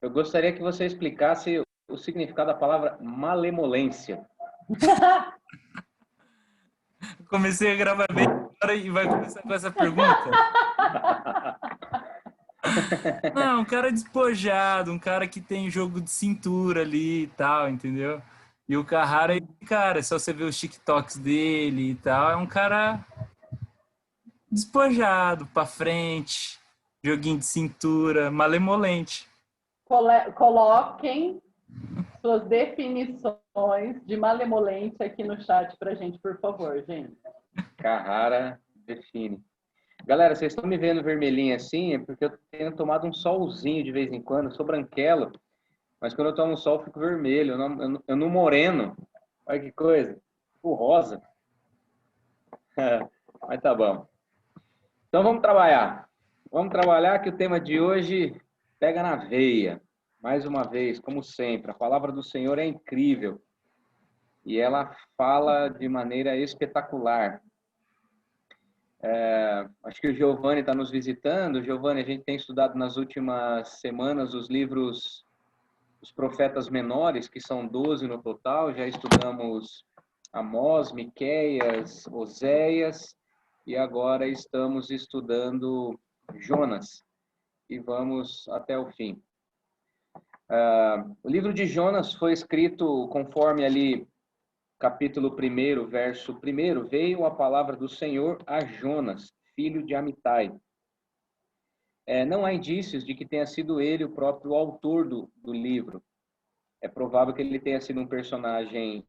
Eu gostaria que você explicasse o significado da palavra malemolência. Comecei a gravar bem agora e vai começar com essa pergunta? Não, um cara despojado, um cara que tem jogo de cintura ali e tal, entendeu? E o Carrara, cara, é só você ver os TikToks dele e tal, é um cara despojado, pra frente, joguinho de cintura, malemolente. Coloquem suas definições de malemolente aqui no chat pra gente, por favor, gente. Carrara define. Galera, vocês estão me vendo vermelhinho assim, é porque eu tenho tomado um solzinho de vez em quando, eu sou branquelo, mas quando eu tomo sol eu fico vermelho, eu não moreno. Olha que coisa, fico rosa. Mas tá bom. Então vamos trabalhar. Vamos trabalhar que o tema de hoje pega na veia. Mais uma vez, como sempre, a palavra do Senhor é incrível e ela fala de maneira espetacular. Acho que o Giovanni está nos visitando. Giovanni, a gente tem estudado nas últimas semanas os livros dos profetas menores, que são 12 no total. Já estudamos Amós, Miqueias, Oséias e agora estamos estudando Jonas e vamos até o fim. O livro de Jonas foi escrito conforme ali capítulo 1, verso 1, veio a palavra do Senhor a Jonas, filho de Amitai. Não há indícios de que tenha sido ele o próprio autor do livro. É provável que ele tenha sido um personagem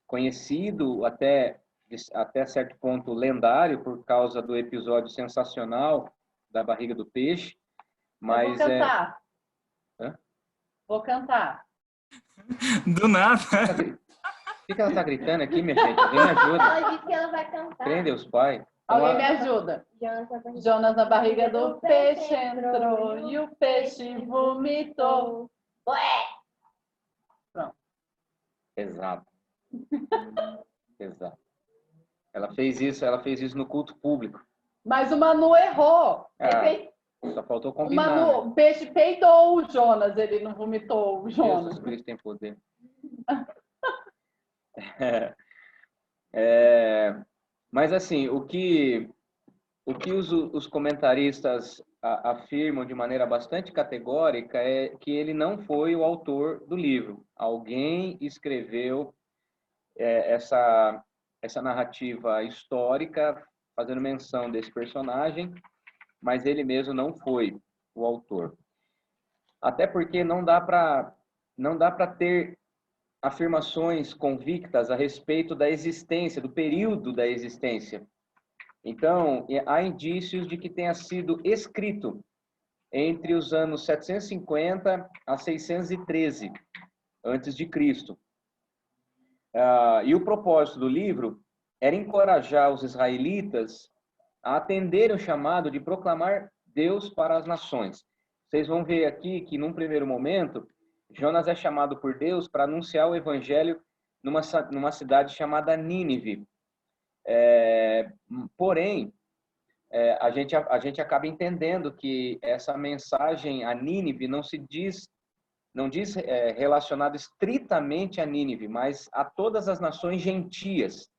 conhecido, até certo ponto lendário, por causa do episódio sensacional da barriga do peixe. Mas eu vou cantar. Vou cantar. Do nada. O que ela está gritando aqui, minha gente? Alguém me ajuda. Ela disse que ela vai cantar. Crê Deus Pai. Alguém me ajuda. Jonas na barriga do peixe entrou e o peixe vomitou. Ué! Pronto. Exato. Exato. Ela fez isso no culto público. Mas o Manu errou. Só faltou combinar. O Manu, o peixe peidou o Jonas, ele não vomitou o Jonas. Jesus Cristo tem poder. Mas assim, o que os comentaristas afirmam de maneira bastante categórica é que ele não foi o autor do livro. Alguém escreveu essa narrativa histórica fazendo menção desse personagem, mas ele mesmo não foi o autor. Até porque não dá para ter afirmações convictas a respeito da existência, do período da existência. Então, há indícios de que tenha sido escrito entre os anos 750 a 613 antes de Cristo. E o propósito do livro era encorajar os israelitas a atenderem o chamado de proclamar Deus para as nações. Vocês vão ver aqui que, num primeiro momento, Jonas é chamado por Deus para anunciar o evangelho numa cidade chamada Nínive. Porém, a gente acaba entendendo que essa mensagem a Nínive não diz relacionado estritamente a Nínive, mas a todas as nações gentias.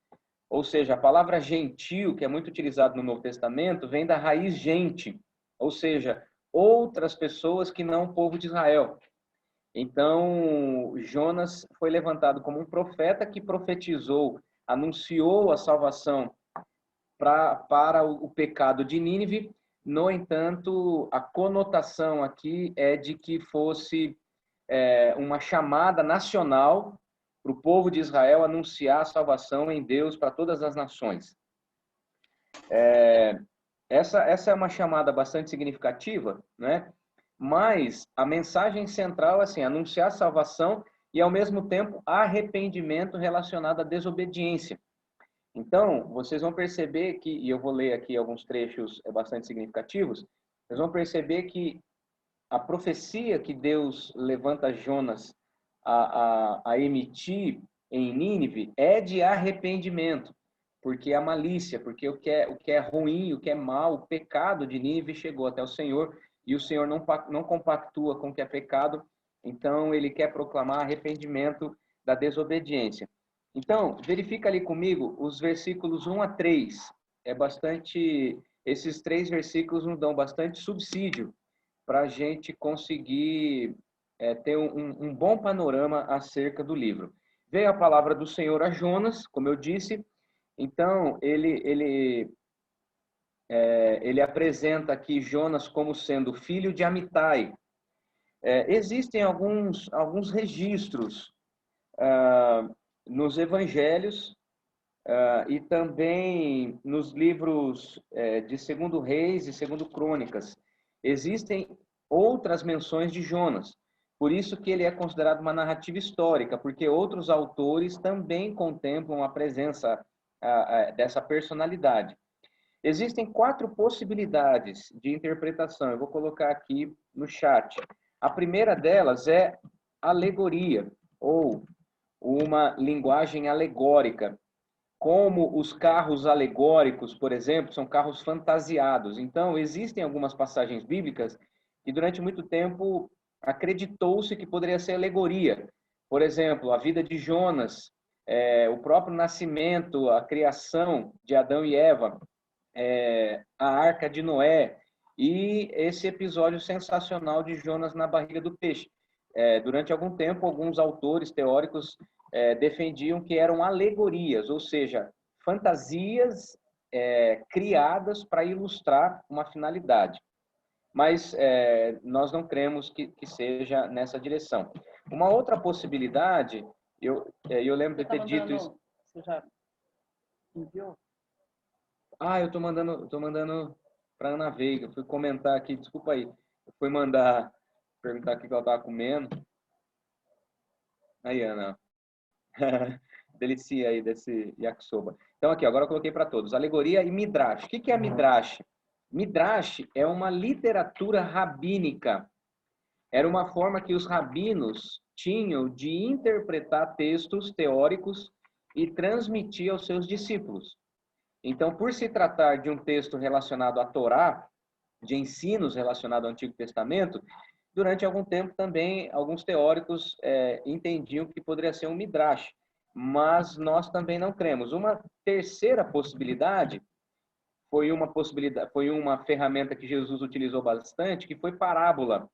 Ou seja, a palavra gentil, que é muito utilizada no Novo Testamento, vem da raiz gente, ou seja, outras pessoas que não o povo de Israel. Então, Jonas foi levantado como um profeta que profetizou, anunciou a salvação para o pecado de Nínive. No entanto, a conotação aqui é de que fosse uma chamada nacional para o povo de Israel anunciar a salvação em Deus para todas as nações. Essa é uma chamada bastante significativa, né? Mas a mensagem central é assim, anunciar a salvação e, ao mesmo tempo, arrependimento relacionado à desobediência. Então, vocês vão perceber que, e eu vou ler aqui alguns trechos bastante significativos, vocês vão perceber que a profecia que Deus levanta Jonas a emitir em Nínive é de arrependimento, porque a malícia, porque o que é ruim, o que é mal, o pecado de Nínive chegou até o Senhor e o Senhor não compactua com o que é pecado, então ele quer proclamar arrependimento da desobediência. Então, verifica ali comigo os versículos 1 a 3. Esses 3 versículos nos dão bastante subsídio para a gente conseguir ter um bom panorama acerca do livro. Veio a palavra do Senhor a Jonas, como eu disse, então ele apresenta aqui Jonas como sendo filho de Amitai. Existem alguns registros nos evangelhos e também nos livros de 2 Reis e 2 Crônicas. Existem outras menções de Jonas. Por isso que ele é considerado uma narrativa histórica, porque outros autores também contemplam a presença dessa personalidade. Existem 4 possibilidades de interpretação. Eu vou colocar aqui no chat. A primeira delas é alegoria, ou uma linguagem alegórica. Como os carros alegóricos, por exemplo, são carros fantasiados. Então, existem algumas passagens bíblicas que durante muito tempo acreditou-se que poderia ser alegoria. Por exemplo, a vida de Jonas, o próprio nascimento, a criação de Adão e Eva, a Arca de Noé e esse episódio sensacional de Jonas na barriga do peixe. Durante algum tempo, alguns autores teóricos defendiam que eram alegorias, ou seja, fantasias criadas para ilustrar uma finalidade. Mas nós não cremos que seja nessa direção. Uma outra possibilidade, eu lembro de ter dito isso. Você já enviou? Eu tô mandando para Ana Veiga. Fui comentar aqui, desculpa aí. Eu fui perguntar o que ela estava comendo. Aí, Ana. Delicia aí desse yakisoba. Então, aqui, agora eu coloquei para todos. Alegoria e Midrash. O que é Midrash? Midrash é uma literatura rabínica. Era uma forma que os rabinos tinham de interpretar textos teóricos e transmitir aos seus discípulos. Então, por se tratar de um texto relacionado à Torá, de ensinos relacionados ao Antigo Testamento, durante algum tempo também alguns teóricos entendiam que poderia ser um midrash, mas nós também não cremos. Uma terceira possibilidade foi uma ferramenta que Jesus utilizou bastante, que foi parábola.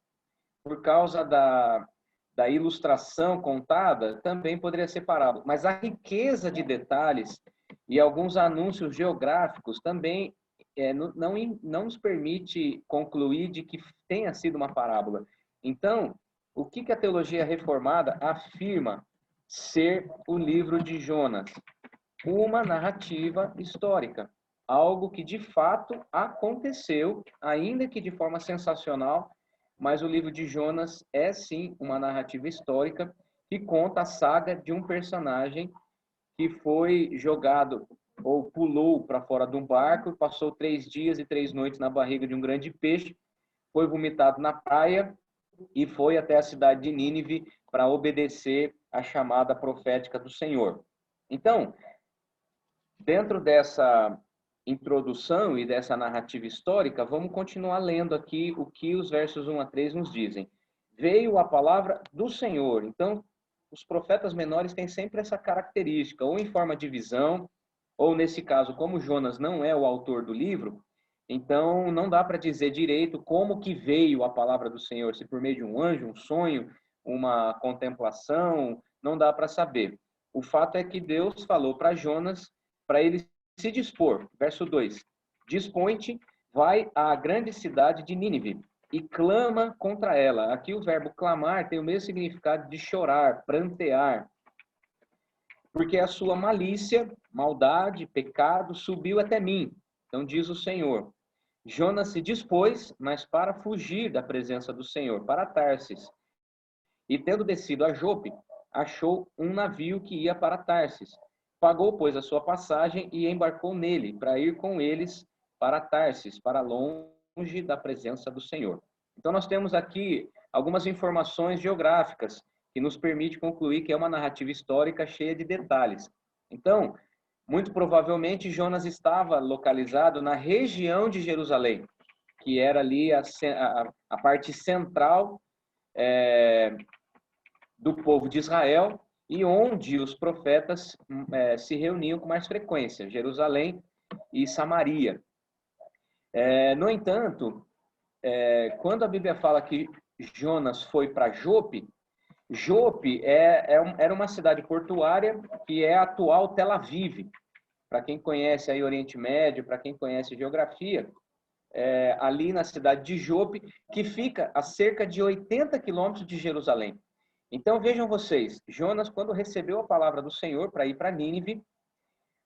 Por causa da ilustração contada, também poderia ser parábola. Mas a riqueza de detalhes e alguns anúncios geográficos também não nos permite concluir de que tenha sido uma parábola. Então, o que a teologia reformada afirma ser o livro de Jonas? Uma narrativa histórica. Algo que de fato aconteceu, ainda que de forma sensacional, mas o livro de Jonas é sim uma narrativa histórica que conta a saga de um personagem que foi jogado ou pulou para fora de um barco, passou 3 dias e 3 noites na barriga de um grande peixe, foi vomitado na praia e foi até a cidade de Nínive para obedecer à chamada profética do Senhor. Então, dentro dessa introdução e dessa narrativa histórica, vamos continuar lendo aqui o que os versos 1 a 3 nos dizem. Veio a palavra do Senhor. Então, os profetas menores têm sempre essa característica, ou em forma de visão, ou nesse caso, como Jonas não é o autor do livro, então não dá para dizer direito como que veio a palavra do Senhor, se por meio de um anjo, um sonho, uma contemplação, não dá para saber. O fato é que Deus falou para Jonas, para ele se dispor. Verso 2. Dispõe-te, vai à grande cidade de Nínive e clama contra ela. Aqui o verbo clamar tem o mesmo significado de chorar, prantear. Porque a sua malícia, maldade, pecado subiu até mim. Então diz o Senhor. Jonas se dispôs, mas para fugir da presença do Senhor, para Tarsis. E tendo descido a Jope, achou um navio que ia para Tarsis. Pagou, pois, a sua passagem e embarcou nele, para ir com eles para Tarsis, para longe da presença do Senhor. Então, nós temos aqui algumas informações geográficas que nos permite concluir que é uma narrativa histórica cheia de detalhes. Então, muito provavelmente, Jonas estava localizado na região de Jerusalém. que era ali a parte central do povo de Israel e onde os profetas se reuniam com mais frequência, Jerusalém e Samaria. No entanto, quando a Bíblia fala que Jonas foi para Jope, Jope era uma cidade portuária que é a atual Tel Aviv. Para quem conhece aí Oriente Médio, para quem conhece geografia, ali na cidade de Jope, que fica a cerca de 80 quilômetros de Jerusalém. Então vejam vocês, Jonas, quando recebeu a palavra do Senhor para ir para Nínive,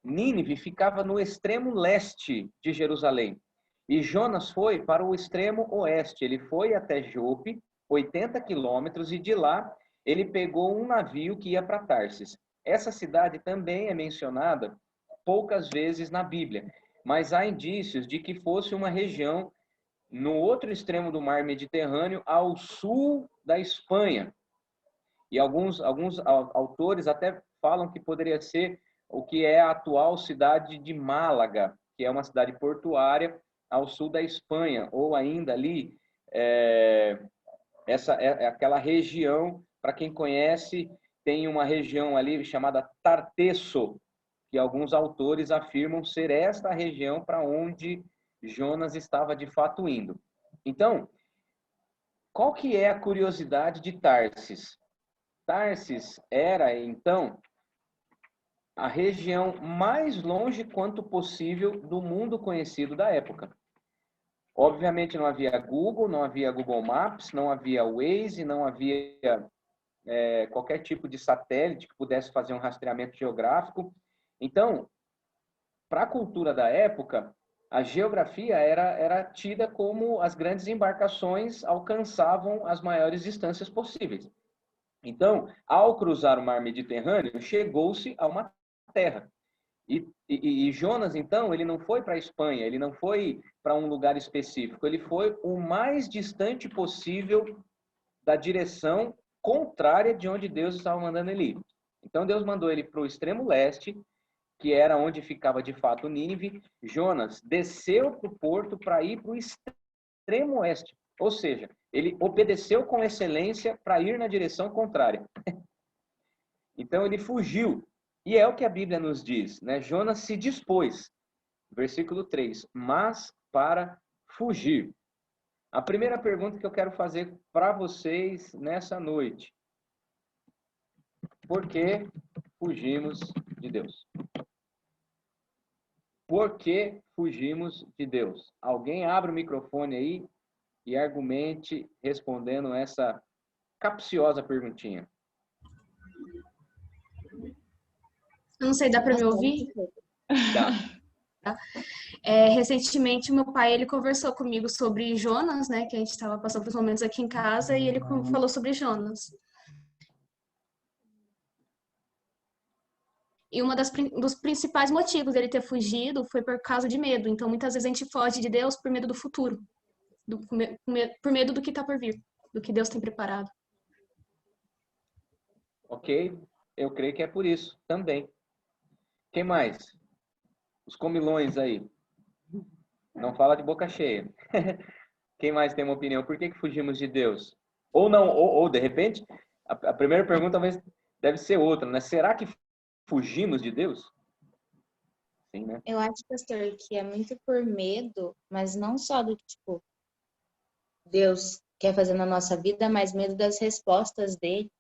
Nínive ficava no extremo leste de Jerusalém. E Jonas foi para o extremo oeste. Ele foi até Jope, 80 quilômetros, e de lá ele pegou um navio que ia para Tarsis. Essa cidade também é mencionada poucas vezes na Bíblia, mas há indícios de que fosse uma região no outro extremo do mar Mediterrâneo, ao sul da Espanha. E alguns autores até falam que poderia ser o que é a atual cidade de Málaga, que é uma cidade portuária ao sul da Espanha, ou ainda ali, aquela região, para quem conhece, tem uma região ali chamada Tartesso, que alguns autores afirmam ser esta região para onde Jonas estava de fato indo. Então, qual que é a curiosidade de Tarsis? Tarsis era, então, a região mais longe quanto possível do mundo conhecido da época. Obviamente não havia Google, não havia Google Maps, não havia Waze, não havia qualquer tipo de satélite que pudesse fazer um rastreamento geográfico. Então, para a cultura da época, a geografia era tida como as grandes embarcações alcançavam as maiores distâncias possíveis. Então, ao cruzar o mar Mediterrâneo, chegou-se a uma terra. E Jonas, então, ele não foi para a Espanha, ele não foi para um lugar específico, ele foi o mais distante possível da direção contrária de onde Deus estava mandando ele ir. Então, Deus mandou ele para o extremo leste, que era onde ficava de fato Nínive. Jonas desceu para o porto para ir para o extremo oeste. Ou seja, ele obedeceu com excelência para ir na direção contrária. Então ele fugiu. E é o que a Bíblia nos diz, né? Jonas se dispôs, versículo 3, mas para fugir. A primeira pergunta que eu quero fazer para vocês nessa noite: por que fugimos de Deus? Por que fugimos de Deus? Alguém abre o microfone aí e argumente respondendo essa capciosa perguntinha. Eu não sei, dá para me ouvir? Dá. Recentemente, meu pai ele conversou comigo sobre Jonas, né? Que a gente estava passando os momentos aqui em casa e ele falou sobre Jonas. E dos principais motivos dele ter fugido foi por causa de medo. Então, muitas vezes a gente foge de Deus por medo do futuro, por medo do que está por vir, do que Deus tem preparado. Ok, eu creio que é por isso também. Quem mais? Os comilões aí. Não fala de boca cheia. Quem mais tem uma opinião? Por que fugimos de Deus? Ou não, ou de repente, a primeira pergunta talvez deve ser outra, né? Será que fugimos de Deus? Sim, né? Eu acho, pastor, que é muito por medo, mas não só do tipo, Deus quer fazer na nossa vida, mas medo das respostas dele.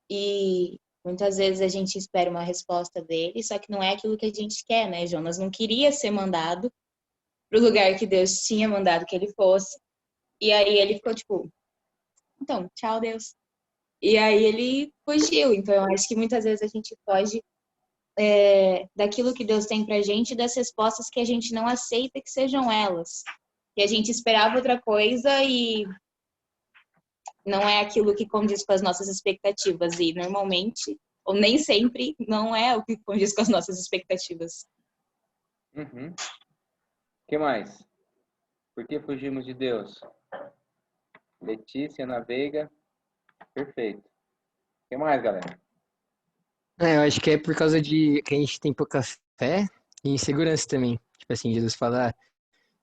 E muitas vezes a gente espera uma resposta dele, só que não é aquilo que a gente quer, né? Jonas não queria ser mandado para o lugar que Deus tinha mandado que ele fosse. E aí ele ficou tipo, então, tchau, Deus. E aí ele fugiu. Então eu acho que muitas vezes a gente foge daquilo que Deus tem pra gente e das respostas que a gente não aceita que sejam elas. Que a gente esperava outra coisa e não é aquilo que condiz com as nossas expectativas. E normalmente, ou nem sempre, não é o que condiz com as nossas expectativas. Uhum. Que mais? Por que fugimos de Deus? Letícia, Ana Veiga. Perfeito. Que mais, galera? Eu acho que é por causa de que a gente tem pouca fé e insegurança também. Tipo assim, Jesus fala,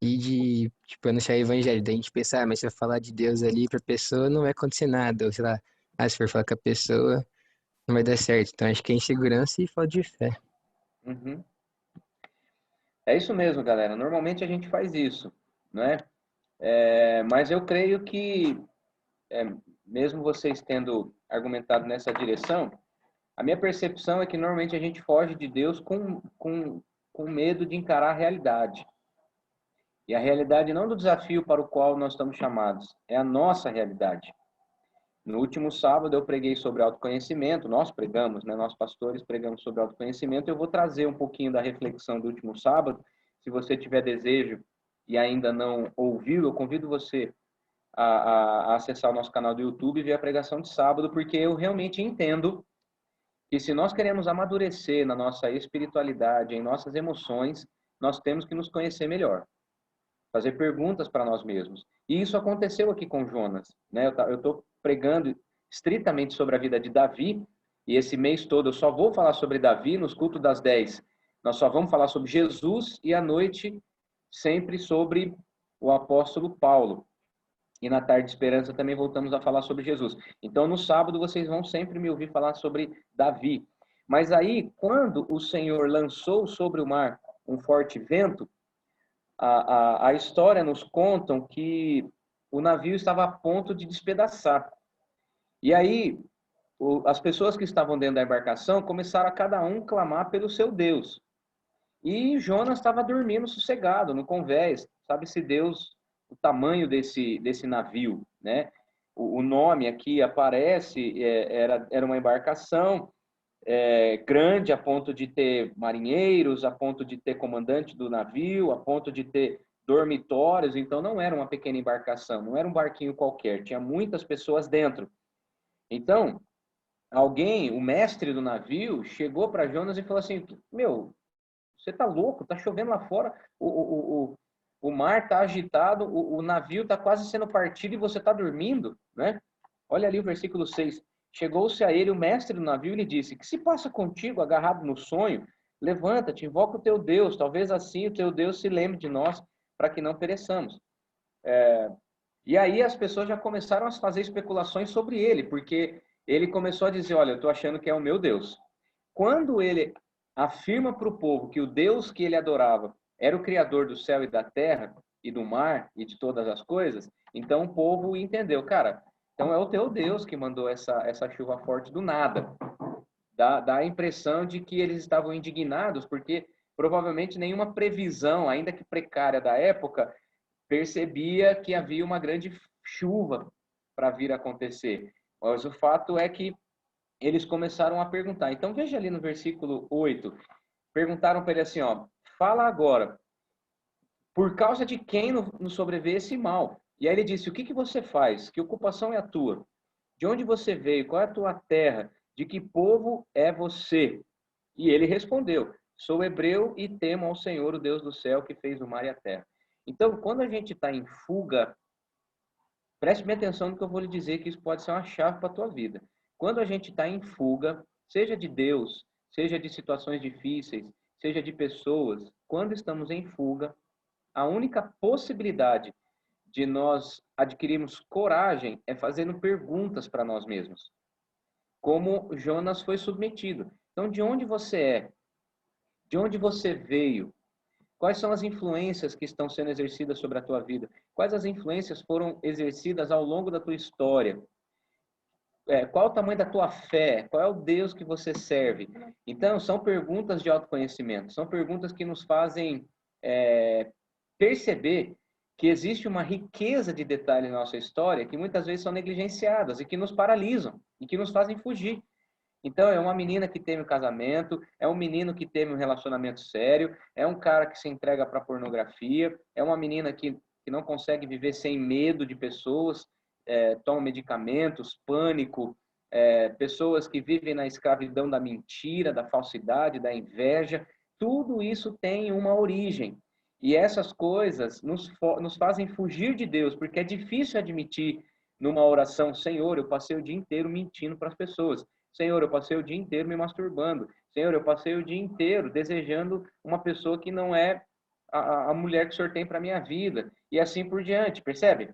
e de, tipo, anunciar o evangelho. Daí a gente pensa, mas se eu falar de Deus ali pra pessoa, não vai acontecer nada. Ou sei lá, se for falar com a pessoa, não vai dar certo. Então acho que é insegurança e falta de fé. Uhum. É isso mesmo, galera. Normalmente a gente faz isso, né? Mas eu creio que, mesmo vocês tendo argumentado nessa direção, a minha percepção é que normalmente a gente foge de Deus com medo de encarar a realidade. E a realidade não do desafio para o qual nós estamos chamados, é a nossa realidade. No último sábado eu preguei sobre autoconhecimento, nós pregamos, né? Nós pastores pregamos sobre autoconhecimento. Eu vou trazer um pouquinho da reflexão do último sábado. Se você tiver desejo e ainda não ouviu, eu convido você a acessar o nosso canal do YouTube e ver a pregação de sábado, porque eu realmente entendo que se nós queremos amadurecer na nossa espiritualidade, em nossas emoções, nós temos que nos conhecer melhor, fazer perguntas para nós mesmos. E isso aconteceu aqui com Jonas, né? Eu estou pregando estritamente sobre a vida de Davi, e esse mês todo eu só vou falar sobre Davi nos cultos das 10. Nós só vamos falar sobre Jesus e à noite sempre sobre o apóstolo Paulo. E na tarde de esperança também voltamos a falar sobre Jesus. Então no sábado vocês vão sempre me ouvir falar sobre Davi. Mas aí, quando o Senhor lançou sobre o mar um forte vento, a história nos conta que o navio estava a ponto de despedaçar. E aí, as pessoas que estavam dentro da embarcação começaram a cada um clamar pelo seu Deus. E Jonas estava dormindo sossegado no convés. Sabe-se Deus o tamanho desse navio, né? O nome aqui aparece, era uma embarcação grande a ponto de ter marinheiros, a ponto de ter comandante do navio, a ponto de ter dormitórios. Então não era uma pequena embarcação, não era um barquinho qualquer, tinha muitas pessoas dentro. Então, alguém, o mestre do navio, chegou para Jonas e falou assim: meu, você tá louco? Tá chovendo lá fora, o mar tá agitado, o navio tá quase sendo partido e você tá dormindo, né? Olha ali o versículo 6. Chegou-se a ele o mestre do navio e lhe disse: que se passa contigo, agarrado no sonho? Levanta-te, invoca o teu Deus, talvez assim o teu Deus se lembre de nós, para que não pereçamos. E aí as pessoas já começaram a fazer especulações sobre ele, porque ele começou a dizer: olha, eu estou achando que é o meu Deus. Quando ele afirma para o povo que o Deus que ele adorava era o Criador do céu e da terra, e do mar, e de todas as coisas, então o povo entendeu: cara, então é o teu Deus que mandou essa chuva forte do nada. Dá a impressão de que eles estavam indignados, porque provavelmente nenhuma previsão, ainda que precária da época, percebia que havia uma grande chuva para vir a acontecer. Mas o fato é que eles começaram a perguntar. Então veja ali no versículo 8, perguntaram para ele assim, ó: fala agora, por causa de quem nos sobreveio esse mal? E aí ele disse: o que você faz? Que ocupação é a tua? De onde você veio? Qual é a tua terra? De que povo é você? E ele respondeu: sou hebreu e temo ao Senhor, o Deus do céu, que fez o mar e a terra. Então, quando a gente está em fuga, preste bem atenção no que eu vou lhe dizer, que isso pode ser uma chave para a tua vida. Quando a gente está em fuga, seja de Deus, seja de situações difíceis, seja de pessoas, quando estamos em fuga, a única possibilidade de nós adquirirmos coragem é fazendo perguntas para nós mesmos, como Jonas foi submetido. Então, de onde você é? De onde você veio? Quais são as influências que estão sendo exercidas sobre a tua vida? Quais as influências foram exercidas ao longo da tua história? Qual o tamanho da tua fé? Qual é o Deus que você serve? Então, são perguntas de autoconhecimento. São perguntas que nos fazem perceber que existe uma riqueza de detalhes na nossa história que muitas vezes são negligenciadas e que nos paralisam e que nos fazem fugir. Então, é uma menina que teme o casamento, é um menino que teme um relacionamento sério, é um cara que se entrega para pornografia, é uma menina que não consegue viver sem medo de pessoas, toma medicamentos, pânico, pessoas que vivem na escravidão da mentira, da falsidade, da inveja. Tudo isso tem uma origem. E essas coisas nos fazem fugir de Deus, porque é difícil admitir numa oração: Senhor, eu passei o dia inteiro mentindo para as pessoas. Senhor, eu passei o dia inteiro me masturbando. Senhor, eu passei o dia inteiro desejando uma pessoa que não é a mulher que o Senhor tem para minha vida, e assim por diante, percebe?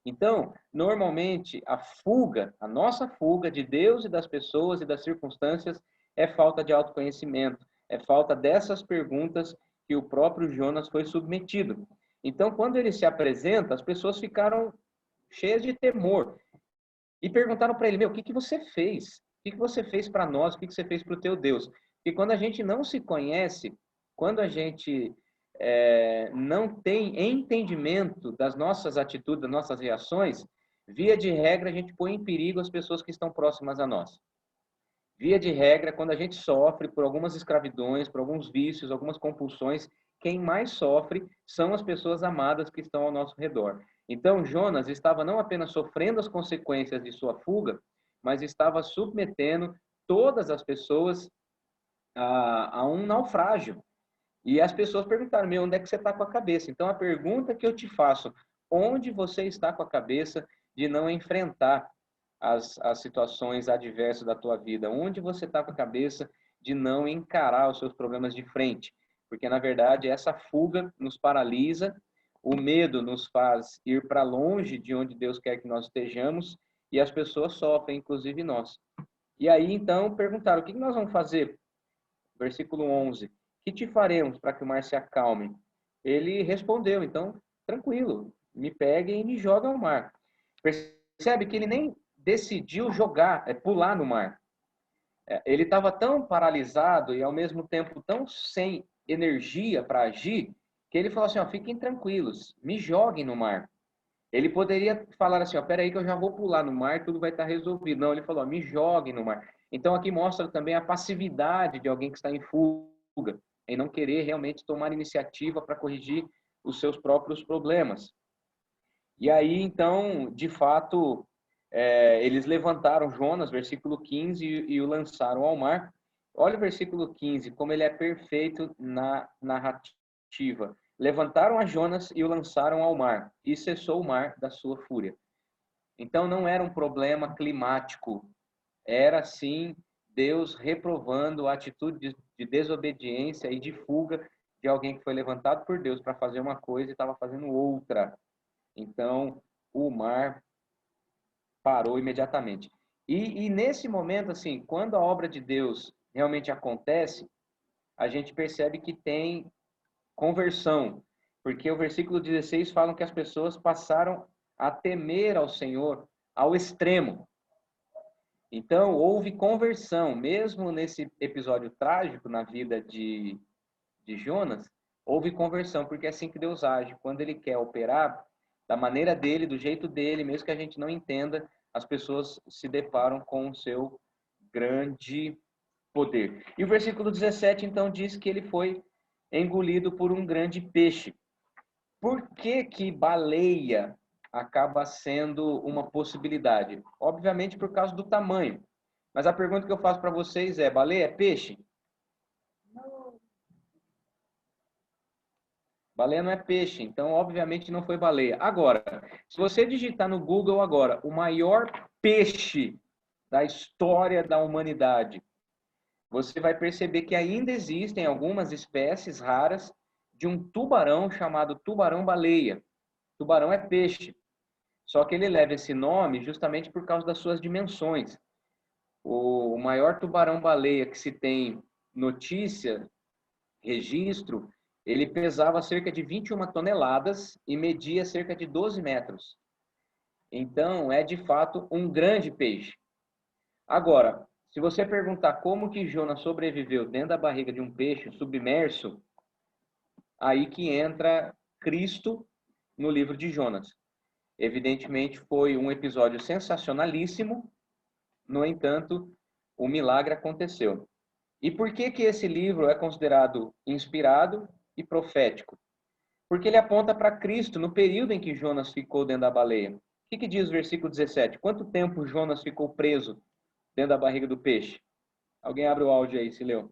Então, normalmente, a nossa fuga de Deus e das pessoas e das circunstâncias é falta de autoconhecimento, é falta dessas perguntas que o próprio Jonas foi submetido. Então, quando ele se apresenta, as pessoas ficaram cheias de temor e perguntaram para ele, meu, o que você fez? O que você fez para nós? O que você fez para o teu Deus? Porque quando a gente não se conhece, quando a gente não tem entendimento das nossas atitudes, das nossas reações, via de regra, a gente põe em perigo as pessoas que estão próximas a nós. Via de regra, quando a gente sofre por algumas escravidões, por alguns vícios, algumas compulsões, quem mais sofre são as pessoas amadas que estão ao nosso redor. Então, Jonas estava não apenas sofrendo as consequências de sua fuga, mas estava submetendo todas as pessoas a um naufrágio. E as pessoas perguntaram, meu, onde é que você está com a cabeça? Então, a pergunta que eu te faço, onde você está com a cabeça de não enfrentar as situações adversas da tua vida? Onde você está com a cabeça de não encarar os seus problemas de frente? Porque, na verdade, essa fuga nos paralisa, o medo nos faz ir para longe de onde Deus quer que nós estejamos, e as pessoas sofrem, inclusive nós. E aí, então, perguntaram, o que nós vamos fazer? Versículo 11. Que te faremos para que o mar se acalme? Ele respondeu, então, tranquilo, me peguem e me jogam ao mar. Percebe que ele nem decidiu pular no mar. Ele estava tão paralisado e, ao mesmo tempo, tão sem energia para agir, que ele falou assim, ó, fiquem tranquilos, me joguem no mar. Ele poderia falar assim, ó, peraí que eu já vou pular no mar, tudo vai estar resolvido. Não, ele falou, ó, me joguem no mar. Então, aqui mostra também a passividade de alguém que está em fuga, em não querer realmente tomar iniciativa para corrigir os seus próprios problemas. E aí, então, de fato, eles levantaram Jonas, versículo 15, e o lançaram ao mar. Olha o versículo 15, como ele é perfeito na narrativa. Levantaram a Jonas e o lançaram ao mar, e cessou o mar da sua fúria. Então, não era um problema climático, era, sim, Deus reprovando a atitude de desobediência e de fuga de alguém que foi levantado por Deus para fazer uma coisa e estava fazendo outra. Então, o mar parou imediatamente. E nesse momento, assim, quando a obra de Deus realmente acontece, a gente percebe que tem conversão, porque o versículo 16 fala que as pessoas passaram a temer ao Senhor ao extremo. Então, houve conversão, mesmo nesse episódio trágico na vida de Jonas, houve conversão, porque é assim que Deus age. Quando Ele quer operar, da maneira dele, do jeito dele, mesmo que a gente não entenda, as pessoas se deparam com o seu grande poder. E o versículo 17, então, diz que ele foi engolido por um grande peixe. Por que que baleia acaba sendo uma possibilidade? Obviamente por causa do tamanho. Mas a pergunta que eu faço para vocês é, baleia é peixe? Não. Baleia não é peixe, então obviamente não foi baleia. Agora, se você digitar no Google agora, o maior peixe da história da humanidade, você vai perceber que ainda existem algumas espécies raras de um tubarão chamado tubarão-baleia. Tubarão é peixe, só que ele leva esse nome justamente por causa das suas dimensões. O maior tubarão-baleia que se tem notícia, registro, ele pesava cerca de 21 toneladas e media cerca de 12 metros. Então, é de fato um grande peixe. Agora, se você perguntar como que Jonas sobreviveu dentro da barriga de um peixe submerso, aí que entra Cristo no livro de Jonas. Evidentemente, foi um episódio sensacionalíssimo, no entanto, o milagre aconteceu. E por que que esse livro é considerado inspirado e profético? Porque ele aponta para Cristo no período em que Jonas ficou dentro da baleia. O que diz o versículo 17? Quanto tempo Jonas ficou preso dentro da barriga do peixe? Alguém abre o áudio aí, se leu.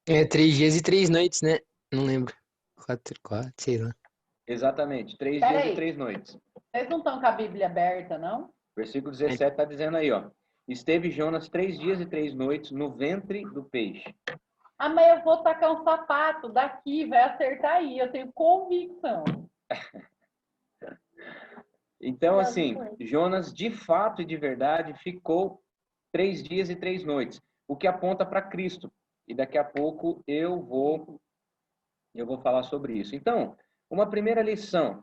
É 3 dias e 3 noites, né? Não lembro. 4, sei lá. Exatamente, 3 Pera dias aí. e 3 noites. Vocês não estão com a Bíblia aberta, não? Versículo 17 está dizendo aí, ó. Esteve Jonas 3 dias e 3 noites no ventre do peixe. Ah, mas eu vou tacar um sapato daqui, vai acertar aí, eu tenho convicção. Então, assim, Jonas, de fato e de verdade, ficou 3 dias e 3 noites, o que aponta para Cristo. E daqui a pouco eu vou falar sobre isso. Então, uma primeira lição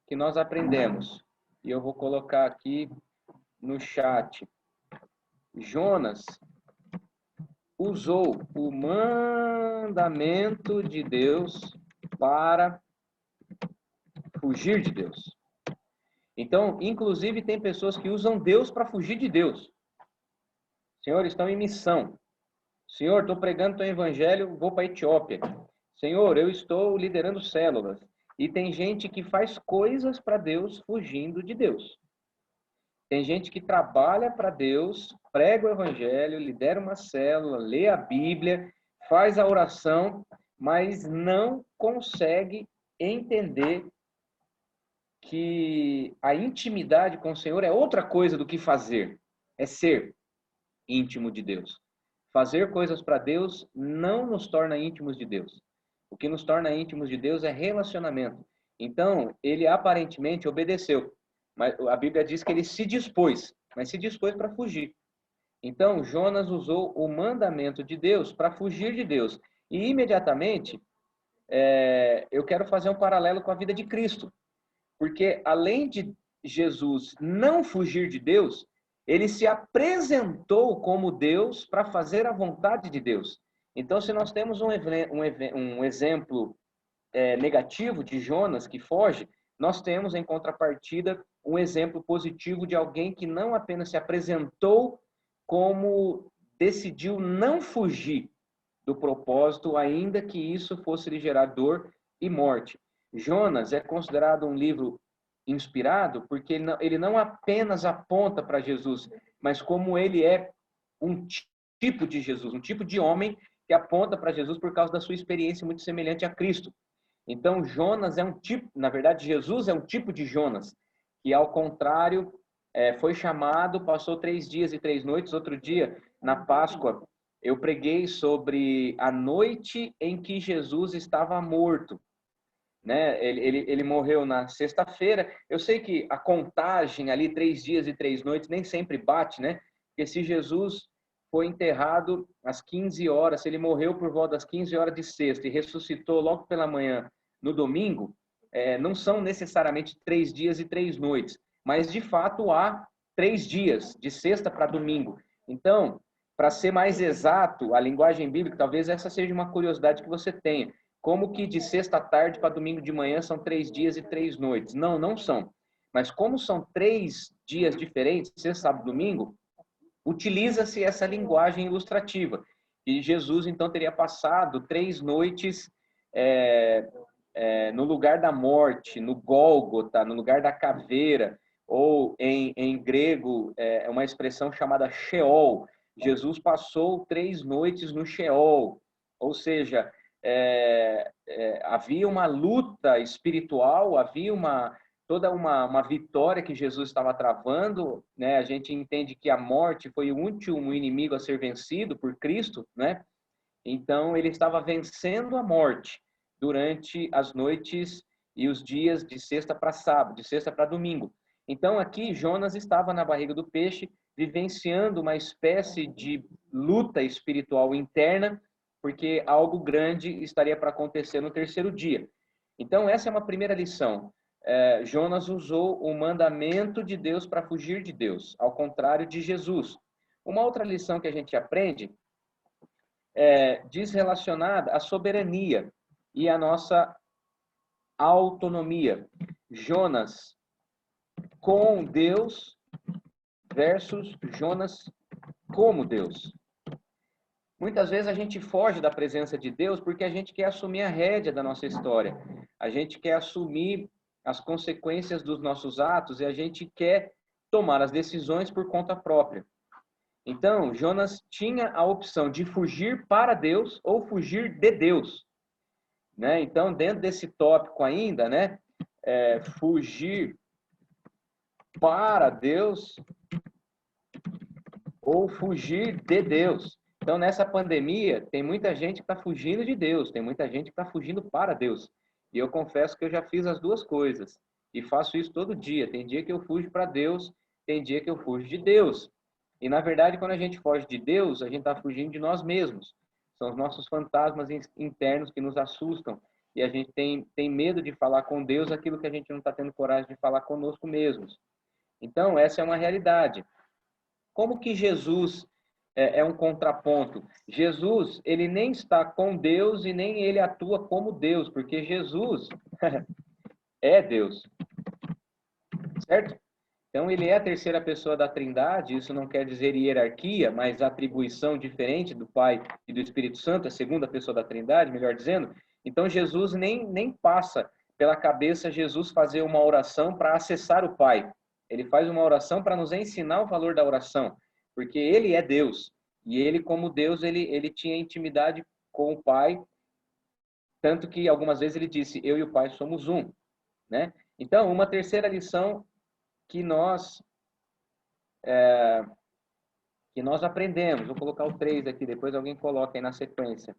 que nós aprendemos, e eu vou colocar aqui no chat. Jonas usou o mandamento de Deus para fugir de Deus. Então, inclusive, tem pessoas que usam Deus para fugir de Deus. Senhor, estão em missão. Senhor, estou pregando teu evangelho, vou para a Etiópia. Senhor, eu estou liderando células. E tem gente que faz coisas para Deus fugindo de Deus. Tem gente que trabalha para Deus, prega o evangelho, lidera uma célula, lê a Bíblia, faz a oração, mas não consegue entender que a intimidade com o Senhor é outra coisa do que fazer, é ser íntimo de Deus. Fazer coisas para Deus não nos torna íntimos de Deus. O que nos torna íntimos de Deus é relacionamento. Então, ele aparentemente obedeceu, mas a Bíblia diz que ele se dispôs, mas se dispôs para fugir. Então, Jonas usou o mandamento de Deus para fugir de Deus. E imediatamente, eu quero fazer um paralelo com a vida de Cristo. Porque além de Jesus não fugir de Deus, ele se apresentou como Deus para fazer a vontade de Deus. Então, se nós temos um exemplo negativo de Jonas que foge, nós temos em contrapartida um exemplo positivo de alguém que não apenas se apresentou, como decidiu não fugir do propósito, ainda que isso fosse lhe gerar dor e morte. Jonas é considerado um livro inspirado porque ele não apenas aponta para Jesus, mas como ele é um tipo de Jesus, um tipo de homem que aponta para Jesus por causa da sua experiência muito semelhante a Cristo. Então, Jonas é um tipo, na verdade, Jesus é um tipo de Jonas, que ao contrário, foi chamado, passou 3 dias e 3 noites. Outro dia, na Páscoa, eu preguei sobre a noite em que Jesus estava morto. Né? Ele morreu na sexta-feira. Eu sei que a contagem ali, 3 dias e 3 noites, nem sempre bate, né? Porque se Jesus foi enterrado às 15 horas, se ele morreu por volta das 15 horas de sexta e ressuscitou logo pela manhã no domingo, não são necessariamente 3 dias e 3 noites, mas de fato há 3 dias, de sexta para domingo. Então, para ser mais exato, a linguagem bíblica, talvez essa seja uma curiosidade que você tenha. Como que de sexta à tarde para domingo de manhã são 3 dias e 3 noites? Não, não são. Mas como são 3 dias diferentes, sexta, sábado e domingo, utiliza-se essa linguagem ilustrativa. E Jesus, então, teria passado 3 noites no lugar da morte, no Gólgota, no lugar da caveira, ou em grego, é uma expressão chamada Sheol. Jesus passou 3 noites no Sheol, ou seja, havia uma luta espiritual, havia toda uma vitória que Jesus estava travando, né? A gente entende que a morte foi o último inimigo a ser vencido por Cristo, né? Então, ele estava vencendo a morte durante as noites e os dias de sexta para sábado, de sexta para domingo. Então, aqui, Jonas estava na barriga do peixe, vivenciando uma espécie de luta espiritual interna, porque algo grande estaria para acontecer no terceiro dia. Então, essa é uma primeira lição. Jonas usou o mandamento de Deus para fugir de Deus, ao contrário de Jesus. Uma outra lição que a gente aprende diz relacionada à soberania e à nossa autonomia. Jonas com Deus versus Jonas como Deus. Muitas vezes a gente foge da presença de Deus porque a gente quer assumir a rédea da nossa história. A gente quer assumir as consequências dos nossos atos e a gente quer tomar as decisões por conta própria. Então, Jonas tinha a opção de fugir para Deus ou fugir de Deus. Né? Então, dentro desse tópico ainda, né, fugir para Deus ou fugir de Deus. Então, nessa pandemia, tem muita gente que está fugindo de Deus, tem muita gente que está fugindo para Deus. E eu confesso que eu já fiz as duas coisas. E faço isso todo dia. Tem dia que eu fujo para Deus, tem dia que eu fujo de Deus. E, na verdade, quando a gente foge de Deus, a gente está fugindo de nós mesmos. São os nossos fantasmas internos que nos assustam. E a gente tem medo de falar com Deus aquilo que a gente não está tendo coragem de falar conosco mesmos. Então, essa é uma realidade. Como que Jesus é um contraponto? Jesus, ele nem está com Deus e nem ele atua como Deus, porque Jesus é Deus, certo? Então, ele é a terceira pessoa da Trindade, isso não quer dizer hierarquia, mas atribuição diferente do Pai e do Espírito Santo, a segunda pessoa da Trindade, melhor dizendo. Então, Jesus nem passa pela cabeça Jesus fazer uma oração para acessar o Pai. Ele faz uma oração para nos ensinar o valor da oração, porque ele é Deus. E ele, como Deus, ele tinha intimidade com o Pai, tanto que algumas vezes ele disse, eu e o Pai somos um, né? Então, uma terceira lição que nós aprendemos, vou colocar o 3 aqui, depois alguém coloca aí na sequência.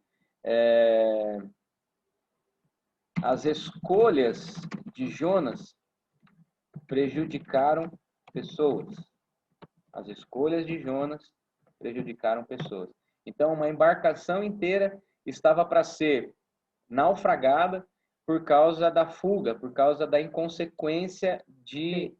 As escolhas de Jonas prejudicaram pessoas. As escolhas de Jonas prejudicaram pessoas. Então, uma embarcação inteira estava para ser naufragada por causa da fuga, por causa da inconsequência de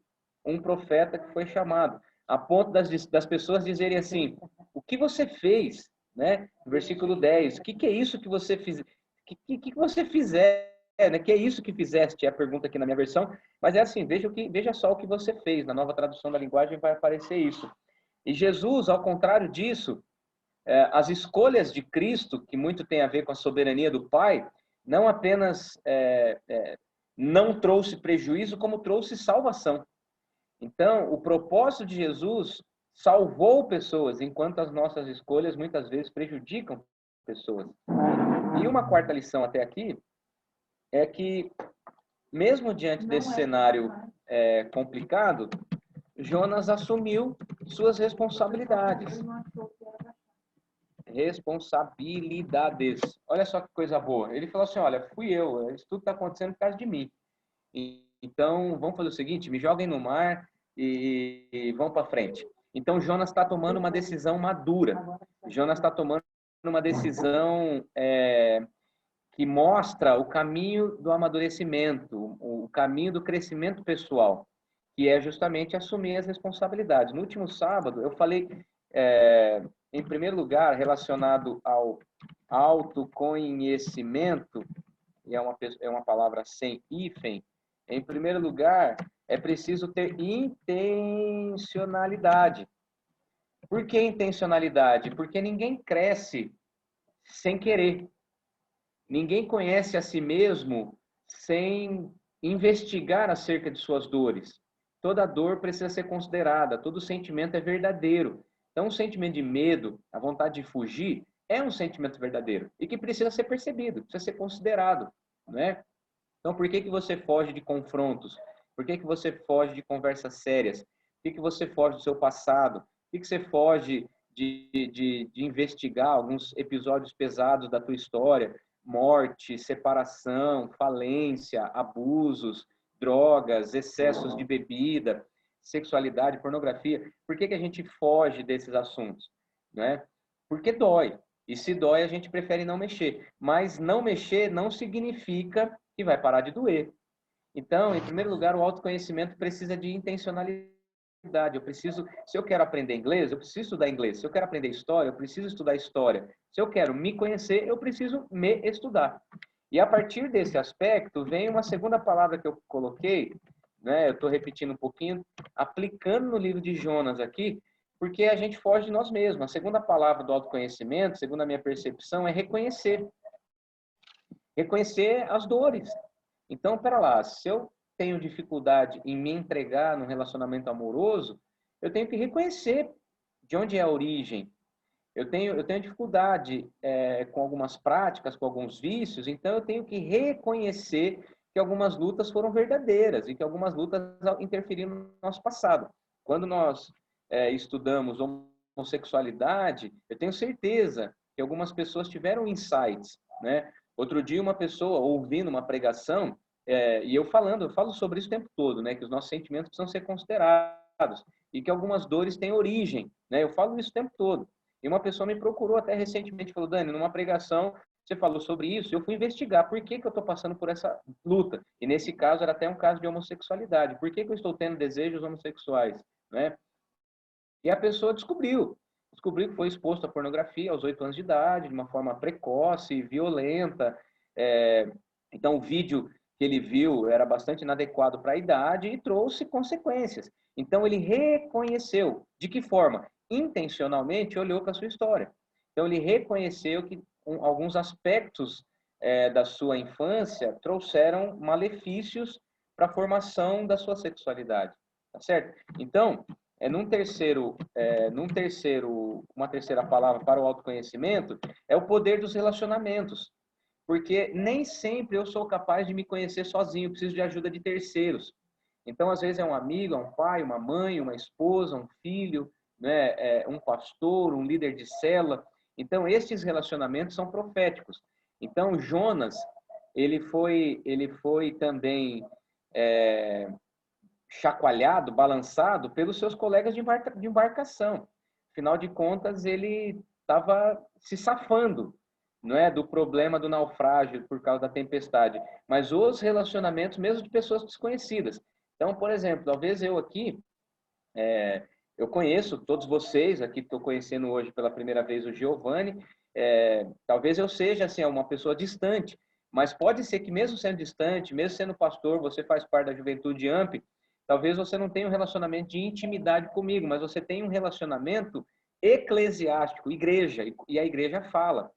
um profeta que foi chamado. A ponto das pessoas dizerem assim, o que você fez? Né? No versículo 10, o que é isso que você fez? O que você fizer? Né? Que é isso que fizeste? É a pergunta aqui na minha versão. Mas é assim, veja só o que você fez. Na nova tradução da linguagem vai aparecer isso. E Jesus, ao contrário disso, as escolhas de Cristo, que muito tem a ver com a soberania do Pai, não apenas não trouxe prejuízo, como trouxe salvação. Então, o propósito de Jesus salvou pessoas, enquanto as nossas escolhas muitas vezes prejudicam pessoas. E uma quarta lição até aqui é que, mesmo diante desse cenário complicado, Jonas assumiu suas responsabilidades. Responsabilidades. Olha só que coisa boa. Ele falou assim, olha, fui eu, isso tudo está acontecendo por causa de mim. Então, vamos fazer o seguinte, me joguem no mar e vão para frente. Então, Jonas está tomando uma decisão madura. Jonas está tomando uma decisão que mostra o caminho do amadurecimento, o caminho do crescimento pessoal, que é justamente assumir as responsabilidades. No último sábado, eu falei, em primeiro lugar, relacionado ao autoconhecimento, e é uma palavra sem hífen. Em primeiro lugar, é preciso ter intencionalidade. Por que intencionalidade? Porque ninguém cresce sem querer. Ninguém conhece a si mesmo sem investigar acerca de suas dores. Toda dor precisa ser considerada, todo sentimento é verdadeiro. Então, o sentimento de medo, a vontade de fugir, é um sentimento verdadeiro e que precisa ser percebido, precisa ser considerado, não é? Então, por que você foge de confrontos? Por que você foge de conversas sérias? Por que você foge do seu passado? Por que você foge de investigar alguns episódios pesados da tua história? Morte, separação, falência, abusos, drogas, excessos de bebida, sexualidade, pornografia. Por que a gente foge desses assuntos? Né? Porque dói. E se dói, a gente prefere não mexer. Mas não mexer não significa que vai parar de doer. Então, em primeiro lugar, o autoconhecimento precisa de intencionalidade. Se eu quero aprender inglês, eu preciso estudar inglês. Se eu quero aprender história, eu preciso estudar história. Se eu quero me conhecer, eu preciso me estudar. E a partir desse aspecto, vem uma segunda palavra que eu coloquei, né? Eu estou repetindo um pouquinho, aplicando no livro de Jonas aqui, porque a gente foge de nós mesmos. A segunda palavra do autoconhecimento, segundo a minha percepção, é reconhecer. Reconhecer as dores. Então, pera lá, se eu tenho dificuldade em me entregar no relacionamento amoroso, eu tenho que reconhecer de onde é a origem. Eu tenho dificuldade com algumas práticas, com alguns vícios, então eu tenho que reconhecer que algumas lutas foram verdadeiras e que algumas lutas interferiram no nosso passado. Quando nós estudamos homossexualidade, eu tenho certeza que algumas pessoas tiveram insights, né? Outro dia uma pessoa ouvindo uma pregação, e eu falo sobre isso o tempo todo, né? Que os nossos sentimentos precisam ser considerados e que algumas dores têm origem, né? Eu falo isso o tempo todo. E uma pessoa me procurou até recentemente, falou: Dani, numa pregação você falou sobre isso, eu fui investigar por que eu estou passando por essa luta. E nesse caso era até um caso de homossexualidade. Por que eu estou tendo desejos homossexuais, né? E a pessoa descobriu que foi exposto à pornografia aos 8 anos de idade, de uma forma precoce, violenta. Então, o vídeo que ele viu era bastante inadequado para a idade e trouxe consequências. Então, ele reconheceu. De que forma? Intencionalmente olhou para a sua história. Então, ele reconheceu que alguns aspectos da sua infância trouxeram malefícios para a formação da sua sexualidade. Tá certo? Então, uma terceira palavra para o autoconhecimento é o poder dos relacionamentos. Porque nem sempre eu sou capaz de me conhecer sozinho, preciso de ajuda de terceiros. Então, às vezes é um amigo, é um pai, uma mãe, uma esposa, um filho, né, um pastor, um líder de célula. Então, estes relacionamentos são proféticos. Então, Jonas, ele foi também chacoalhado, balançado pelos seus colegas de embarcação. Afinal de contas, ele estava se safando, não é, do problema do naufrágio por causa da tempestade, mas os relacionamentos mesmo de pessoas desconhecidas. Então, por exemplo, talvez eu aqui, eu conheço todos vocês, aqui estou conhecendo hoje pela primeira vez o Giovanni, talvez eu seja assim, uma pessoa distante, mas pode ser que mesmo sendo distante, mesmo sendo pastor, você faz parte da Juventude AMP, talvez você não tenha um relacionamento de intimidade comigo, mas você tem um relacionamento eclesiástico, igreja, e a igreja fala.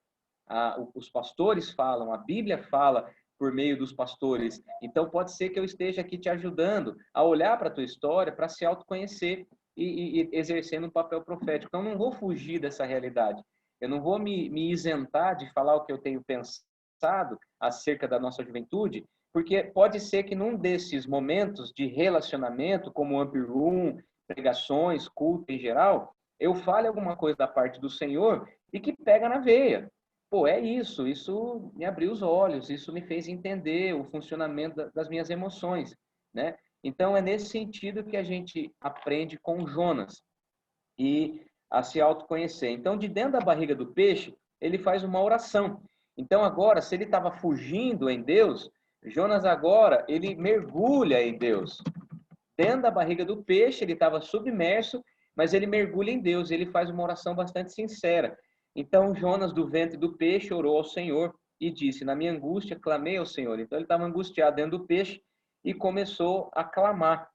Os pastores falam, a Bíblia fala por meio dos pastores. Então, pode ser que eu esteja aqui te ajudando a olhar para a tua história, para se autoconhecer e exercendo um papel profético. Então, não vou fugir dessa realidade. Eu não vou me isentar de falar o que eu tenho pensado acerca da nossa juventude, porque pode ser que num desses momentos de relacionamento, como o Amp Room, pregações, culto em geral, eu fale alguma coisa da parte do Senhor e que pega na veia. Pô, isso me abriu os olhos, isso me fez entender o funcionamento das minhas emoções, né? Então, é nesse sentido que a gente aprende com Jonas e a se autoconhecer. Então, de dentro da barriga do peixe, ele faz uma oração. Então, agora, se ele estava fugindo em Deus, Jonas agora, ele mergulha em Deus. Dentro da barriga do peixe, ele estava submerso, mas ele mergulha em Deus, ele faz uma oração bastante sincera. Então, Jonas, do ventre do peixe, orou ao Senhor e disse: na minha angústia, clamei ao Senhor. Então, ele estava angustiado dentro do peixe e começou a clamar.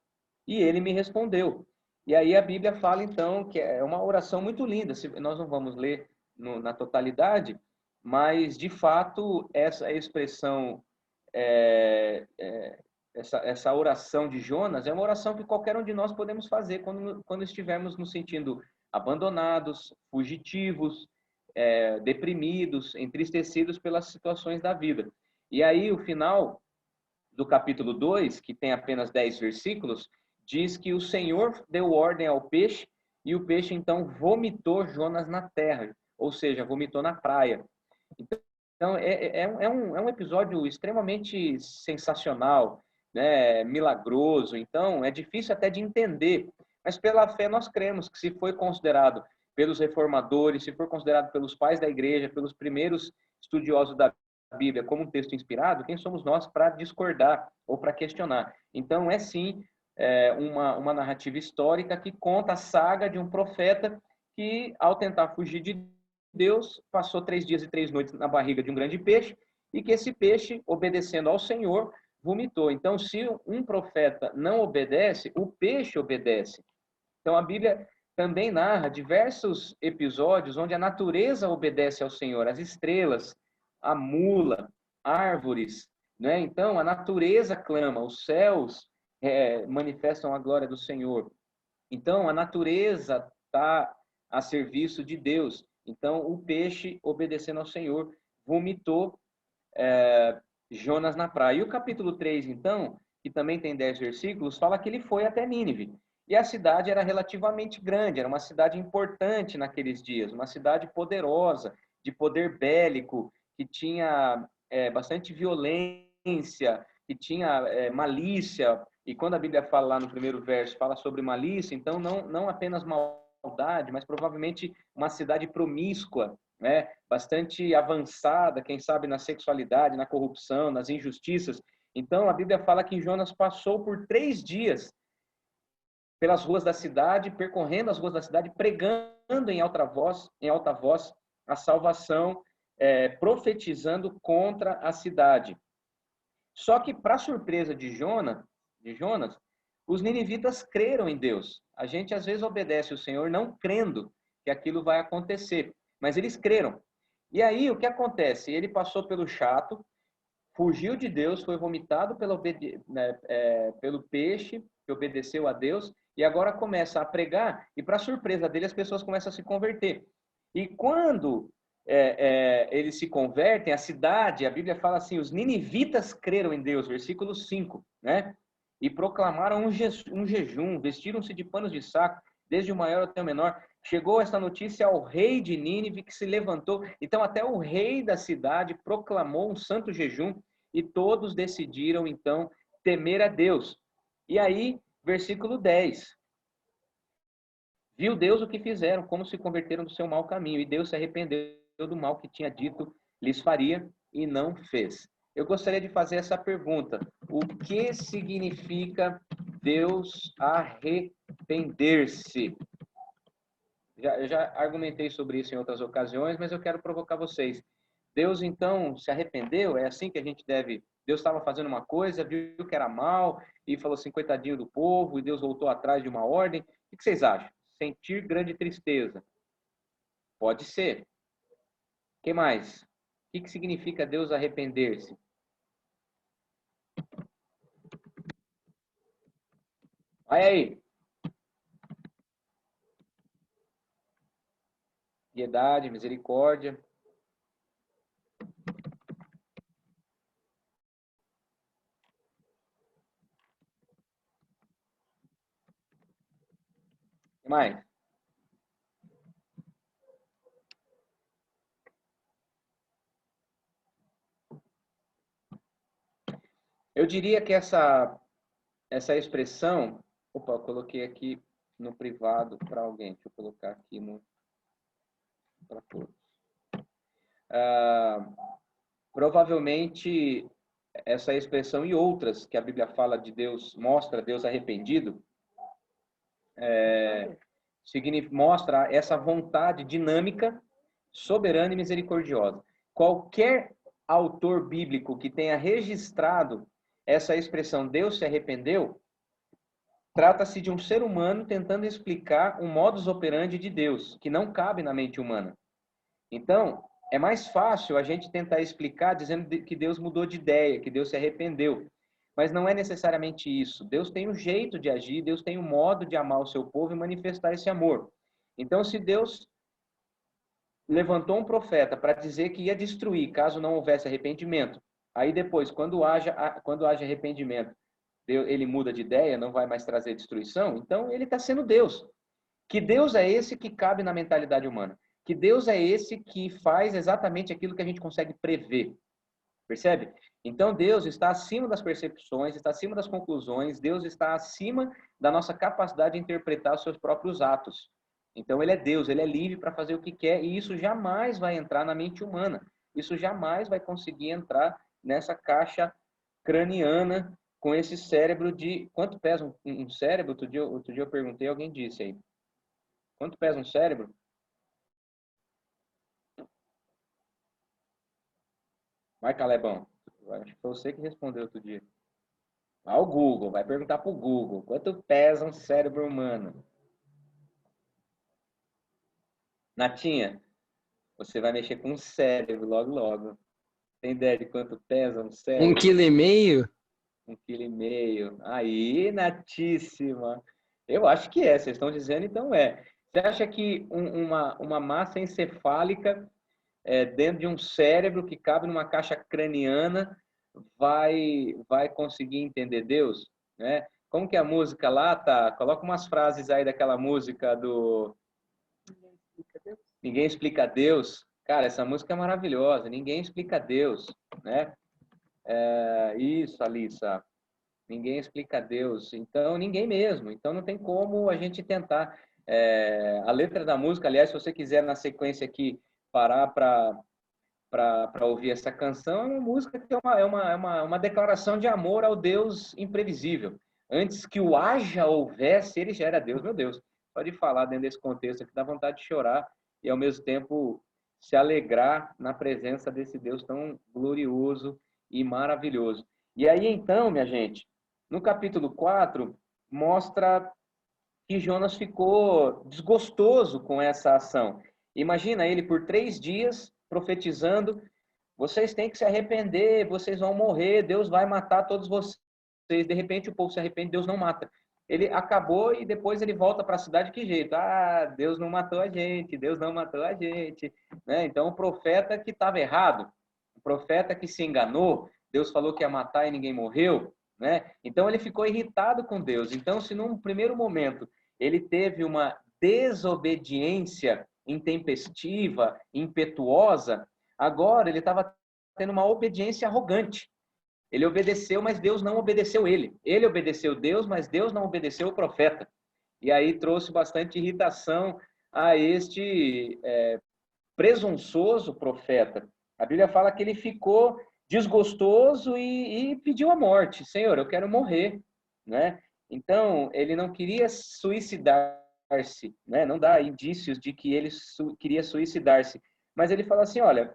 E ele me respondeu. E aí a Bíblia fala, então, que é uma oração muito linda. Nós não vamos ler na totalidade, mas, de fato, essa expressão, essa oração de Jonas é uma oração que qualquer um de nós podemos fazer quando estivermos nos sentindo abandonados, fugitivos, deprimidos, entristecidos pelas situações da vida. E aí o final do capítulo 2, que tem apenas 10 versículos, diz que o Senhor deu ordem ao peixe e o peixe então vomitou Jonas na terra, ou seja, vomitou na praia. Então é um episódio extremamente sensacional, né? Milagroso. Então é difícil até de entender, mas pela fé nós cremos que se foi considerado pelos reformadores, se for considerado pelos pais da igreja, pelos primeiros estudiosos da Bíblia como um texto inspirado, quem somos nós para discordar ou para questionar? Então é sim uma narrativa histórica que conta a saga de um profeta que, ao tentar fugir de Deus, passou 3 dias e 3 noites na barriga de um grande peixe e que esse peixe, obedecendo ao Senhor, vomitou. Então, se um profeta não obedece, o peixe obedece. Então, a Bíblia também narra diversos episódios onde a natureza obedece ao Senhor, as estrelas, a mula, árvores, né? Então, a natureza clama, os céus manifestam a glória do Senhor. Então, a natureza está a serviço de Deus. Então, o peixe, obedecendo ao Senhor, vomitou Jonas na praia. E o capítulo 3, então, que também tem 10 versículos, fala que ele foi até Nínive. E a cidade era relativamente grande, era uma cidade importante naqueles dias, uma cidade poderosa, de poder bélico, que tinha bastante violência, que tinha malícia. E quando a Bíblia fala lá no primeiro verso, fala sobre malícia, então não apenas maldade, mas provavelmente uma cidade promíscua, né? Bastante avançada, quem sabe na sexualidade, na corrupção, nas injustiças. Então a Bíblia fala que Jonas passou por 3 dias pelas ruas da cidade, percorrendo as ruas da cidade, pregando em alta voz a salvação, profetizando contra a cidade. Só que, para surpresa de Jonas, os ninivitas creram em Deus. A gente às vezes obedece o Senhor não crendo que aquilo vai acontecer, mas eles creram. E aí o que acontece? Ele passou pelo chato, fugiu de Deus, foi vomitado pelo peixe que obedeceu a Deus, e agora começa a pregar, e para surpresa dele as pessoas começam a se converter. E quando eles se convertem, a cidade, a Bíblia fala assim, os ninivitas creram em Deus, versículo 5, né? E proclamaram um jejum, vestiram-se de panos de saco, desde o maior até o menor. Chegou essa notícia ao rei de Nínive, que se levantou. Então até o rei da cidade proclamou um santo jejum, e todos decidiram então temer a Deus. E aí, versículo 10. Viu Deus o que fizeram, como se converteram do seu mau caminho, e Deus se arrependeu do mal que tinha dito lhes faria, e não fez. Eu gostaria de fazer essa pergunta: o que significa Deus arrepender-se? Eu já argumentei sobre isso em outras ocasiões, mas eu quero provocar vocês. Deus, então, se arrependeu? É assim que a gente deve... Deus estava fazendo uma coisa, viu que era mal, e falou assim, coitadinho do povo, e Deus voltou atrás de uma ordem. O que vocês acham? Sentir grande tristeza. Pode ser. O que mais? O que significa Deus arrepender-se? Vai aí. Piedade, misericórdia. O que mais? Eu diria que essa expressão... Opa, eu coloquei aqui no privado para alguém. Deixa eu colocar aqui para todos. Provavelmente, essa expressão e outras que a Bíblia fala de Deus, mostra Deus arrependido, mostra essa vontade dinâmica, soberana e misericordiosa. Qualquer autor bíblico que tenha registrado essa expressão Deus se arrependeu, trata-se de um ser humano tentando explicar um modus operandi de Deus, que não cabe na mente humana. Então, é mais fácil a gente tentar explicar dizendo que Deus mudou de ideia, que Deus se arrependeu. Mas não é necessariamente isso. Deus tem um jeito de agir, Deus tem um modo de amar o seu povo e manifestar esse amor. Então, se Deus levantou um profeta para dizer que ia destruir caso não houvesse arrependimento, aí depois, quando haja arrependimento, ele muda de ideia, não vai mais trazer destruição, então ele está sendo Deus. Que Deus é esse que cabe na mentalidade humana? Que Deus é esse que faz exatamente aquilo que a gente consegue prever. Percebe? Então Deus está acima das percepções, está acima das conclusões, Deus está acima da nossa capacidade de interpretar os seus próprios atos. Então ele é Deus, ele é livre para fazer o que quer, e isso jamais vai entrar na mente humana. Isso jamais vai conseguir entrar nessa caixa craniana com esse cérebro de... Quanto pesa um cérebro? Outro dia eu perguntei, alguém disse aí. Quanto pesa um cérebro? Vai, Calebão. Acho que foi você que respondeu outro dia. Vai ao Google, vai perguntar para o Google. Quanto pesa um cérebro humano? Natinha, você vai mexer com um cérebro logo, logo. Tem ideia de quanto pesa um cérebro? 1,5 kg? 1,5 kg. Aí, natíssima. Eu acho que é. Vocês estão dizendo, então é. Você acha que uma massa encefálica dentro de um cérebro que cabe numa caixa craniana vai conseguir entender Deus? Né? Como que é a música lá, tá? Coloca umas frases aí daquela música do Ninguém Explica Deus. Cara, essa música é maravilhosa. Ninguém explica Deus, né? Isso, Alissa. Ninguém explica Deus. Então, ninguém mesmo. Então, não tem como a gente tentar. A letra da música, aliás, se você quiser na sequência aqui parar para ouvir essa canção, é uma música que uma declaração de amor ao Deus imprevisível. Antes que o haja houvesse, ele já era Deus. Meu Deus, pode falar dentro desse contexto aqui, dá vontade de chorar e ao mesmo tempo se alegrar na presença desse Deus tão glorioso e maravilhoso. E aí então, minha gente, no capítulo 4, mostra que Jonas ficou desgostoso com essa ação. Imagina ele por 3 dias profetizando: vocês têm que se arrepender, vocês vão morrer, Deus vai matar todos vocês. De repente o povo se arrepende, Deus não mata. Ele acabou e depois ele volta para a cidade, que jeito? Deus não matou a gente, Deus não matou a gente. Né? Então o profeta que estava errado, o profeta que se enganou, Deus falou que ia matar e ninguém morreu. Né? Então ele ficou irritado com Deus. Então, se num primeiro momento ele teve uma desobediência intempestiva, impetuosa, agora ele estava tendo uma obediência arrogante. Ele obedeceu, mas Deus não obedeceu ele. Ele obedeceu Deus, mas Deus não obedeceu o profeta. E aí trouxe bastante irritação a este presunçoso profeta. A Bíblia fala que ele ficou desgostoso e pediu a morte. Senhor, eu quero morrer. Né? Então, ele não queria suicidar-se, né? Não dá indícios de que ele queria suicidar-se. Mas ele fala assim, olha,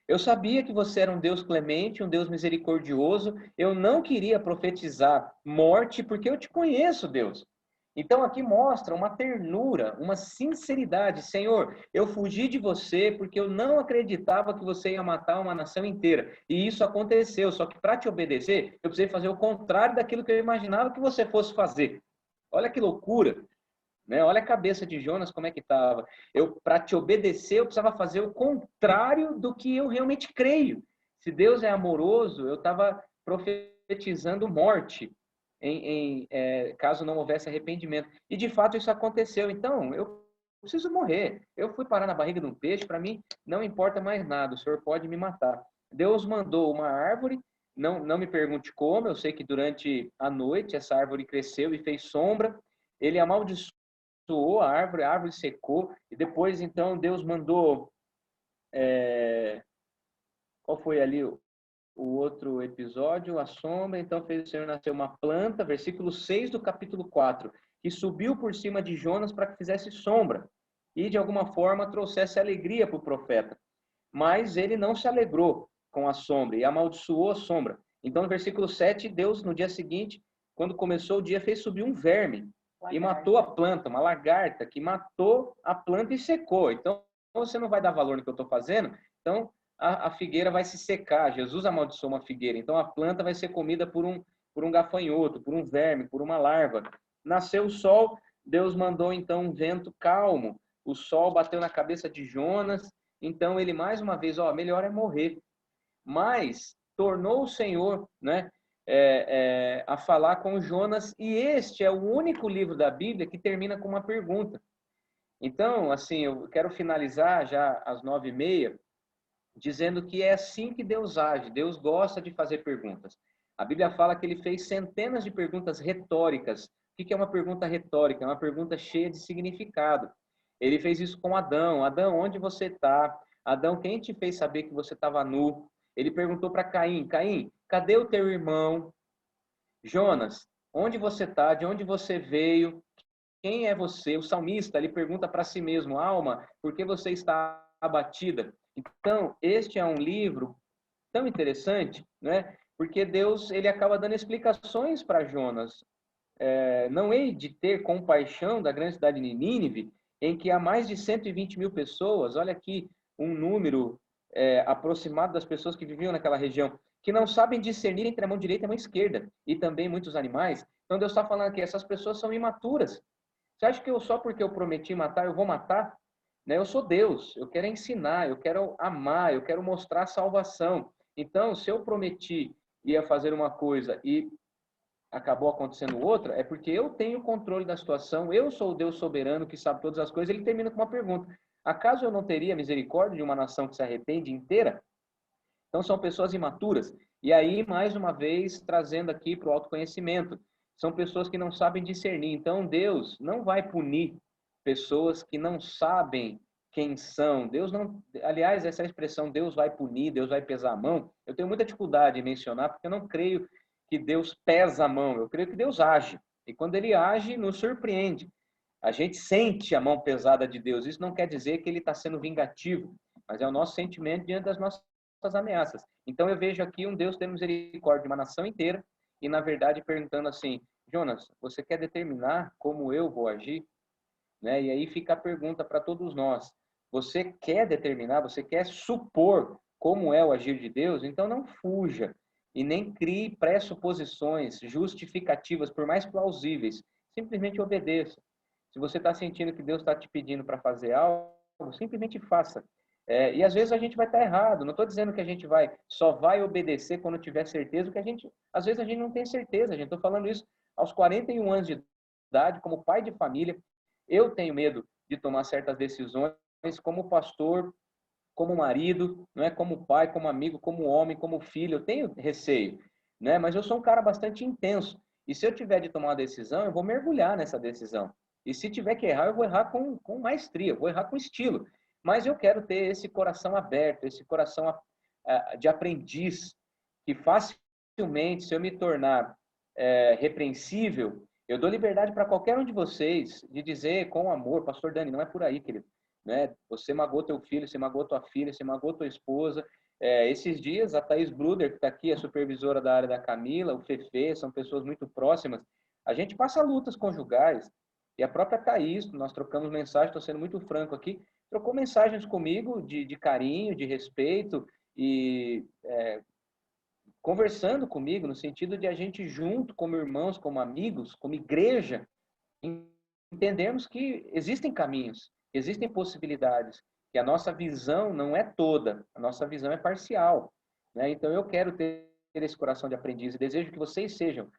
eu sabia que você era um Deus clemente, um Deus misericordioso, eu não queria profetizar morte porque eu te conheço, Deus. Então aqui mostra uma ternura, uma sinceridade. Senhor, eu fugi de você porque eu não acreditava que você ia matar uma nação inteira. E isso aconteceu, só que para te obedecer, eu precisei fazer o contrário daquilo que eu imaginava que você fosse fazer. Olha que loucura. Né? Olha a cabeça de Jonas, como é que estava. Para te obedecer, eu precisava fazer o contrário do que eu realmente creio. Se Deus é amoroso, eu estava profetizando morte, caso não houvesse arrependimento. E, de fato, isso aconteceu. Então, eu preciso morrer. Eu fui parar na barriga de um peixe, para mim, não importa mais nada. O Senhor pode me matar. Deus mandou uma árvore, não me pergunte como, eu sei que durante a noite essa árvore cresceu e fez sombra. Ele amaldiçoou a árvore secou, e depois, então, Deus mandou... qual foi ali o outro episódio? A sombra, então fez o Senhor nascer uma planta, versículo 6 do capítulo 4, que subiu por cima de Jonas para que fizesse sombra, e de alguma forma trouxesse alegria para o profeta. Mas ele não se alegrou com a sombra, e amaldiçoou a sombra. Então, no versículo 7, Deus, no dia seguinte, quando começou o dia, fez subir um verme, e matou a planta, uma lagarta, que matou a planta e secou. Então, você não vai dar valor no que eu estou fazendo, então a figueira vai se secar. Jesus amaldiçoou uma figueira, então a planta vai ser comida por um gafanhoto, por um verme, por uma larva. Nasceu o sol, Deus mandou então um vento calmo. O sol bateu na cabeça de Jonas, então ele mais uma vez, melhor é morrer. Mas tornou o Senhor, né, a falar com Jonas, e este é o único livro da Bíblia que termina com uma pergunta. Então, assim, eu quero finalizar já às 9h30, dizendo que é assim que Deus age. Deus gosta de fazer perguntas. A Bíblia fala que ele fez centenas de perguntas retóricas. O que é uma pergunta retórica? É uma pergunta cheia de significado. Ele fez isso com Adão. Adão, onde você está? Adão, quem te fez saber que você estava nu? Ele perguntou para Caim: Caim, cadê o teu irmão? Jonas, onde você está? De onde você veio? Quem é você? O salmista, ele pergunta para si mesmo: alma, por que você está abatida? Então, este é um livro tão interessante, né? Porque Deus, ele acaba dando explicações para Jonas. Não hei de ter compaixão da grande cidade de Nínive, em que há mais de 120 mil pessoas, olha aqui um número aproximado das pessoas que viviam naquela região, que não sabem discernir entre a mão direita e a mão esquerda, e também muitos animais. Então Deus está falando que essas pessoas são imaturas. Você acha que só porque eu prometi matar, eu vou matar? Né? Eu sou Deus, eu quero ensinar, eu quero amar, eu quero mostrar salvação. Então, se eu prometi ia fazer uma coisa e acabou acontecendo outra, é porque eu tenho controle da situação, eu sou o Deus soberano que sabe todas as coisas. Ele termina com uma pergunta: acaso eu não teria misericórdia de uma nação que se arrepende inteira? Então são pessoas imaturas. E aí, mais uma vez, trazendo aqui para o autoconhecimento, são pessoas que não sabem discernir. Então Deus não vai punir pessoas que não sabem quem são. Deus não, aliás, essa expressão Deus vai punir, Deus vai pesar a mão, eu tenho muita dificuldade em mencionar, porque eu não creio que Deus pesa a mão, eu creio que Deus age. E quando ele age, nos surpreende. A gente sente a mão pesada de Deus. Isso não quer dizer que ele está sendo vingativo, mas é o nosso sentimento diante das nossas ameaças. Então eu vejo aqui um Deus tendo misericórdia de uma nação inteira e, na verdade, perguntando assim: Jonas, você quer determinar como eu vou agir? Né? E aí fica a pergunta para todos nós: você quer determinar, você quer supor como é o agir de Deus? Então não fuja e nem crie pressuposições, justificativas, por mais plausíveis. Simplesmente obedeça. Se você está sentindo que Deus está te pedindo para fazer algo, simplesmente faça. E às vezes a gente vai estar errado. Não estou dizendo que a gente só vai obedecer quando tiver certeza, que às vezes a gente não tem certeza. A gente está falando isso aos 41 anos de idade, como pai de família. Eu tenho medo de tomar certas decisões como pastor, como marido, não é, como pai, como amigo, como homem, como filho. Eu tenho receio, né? Mas eu sou um cara bastante intenso. E se eu tiver de tomar uma decisão, eu vou mergulhar nessa decisão. E se tiver que errar, eu vou errar com maestria, eu vou errar com estilo. Mas eu quero ter esse coração aberto, esse coração de aprendiz, que facilmente, se eu me tornar repreensível, eu dou liberdade para qualquer um de vocês de dizer com amor: pastor Dani, não é por aí, querido. Né? Você magoou teu filho, você magoou tua filha, você magoou tua esposa. Esses dias, a Thaís Bruder, que está aqui, a supervisora da área da Camila, o Fefe, são pessoas muito próximas. A gente passa lutas conjugais. E a própria Thaís, nós trocamos mensagens, estou sendo muito franco aqui, trocou mensagens comigo de carinho, de respeito e conversando comigo no sentido de a gente junto, como irmãos, como amigos, como igreja, entendermos que existem caminhos, existem possibilidades, que a nossa visão não é toda, a nossa visão é parcial. Né? Então eu quero ter esse coração de aprendiz e desejo que vocês sejam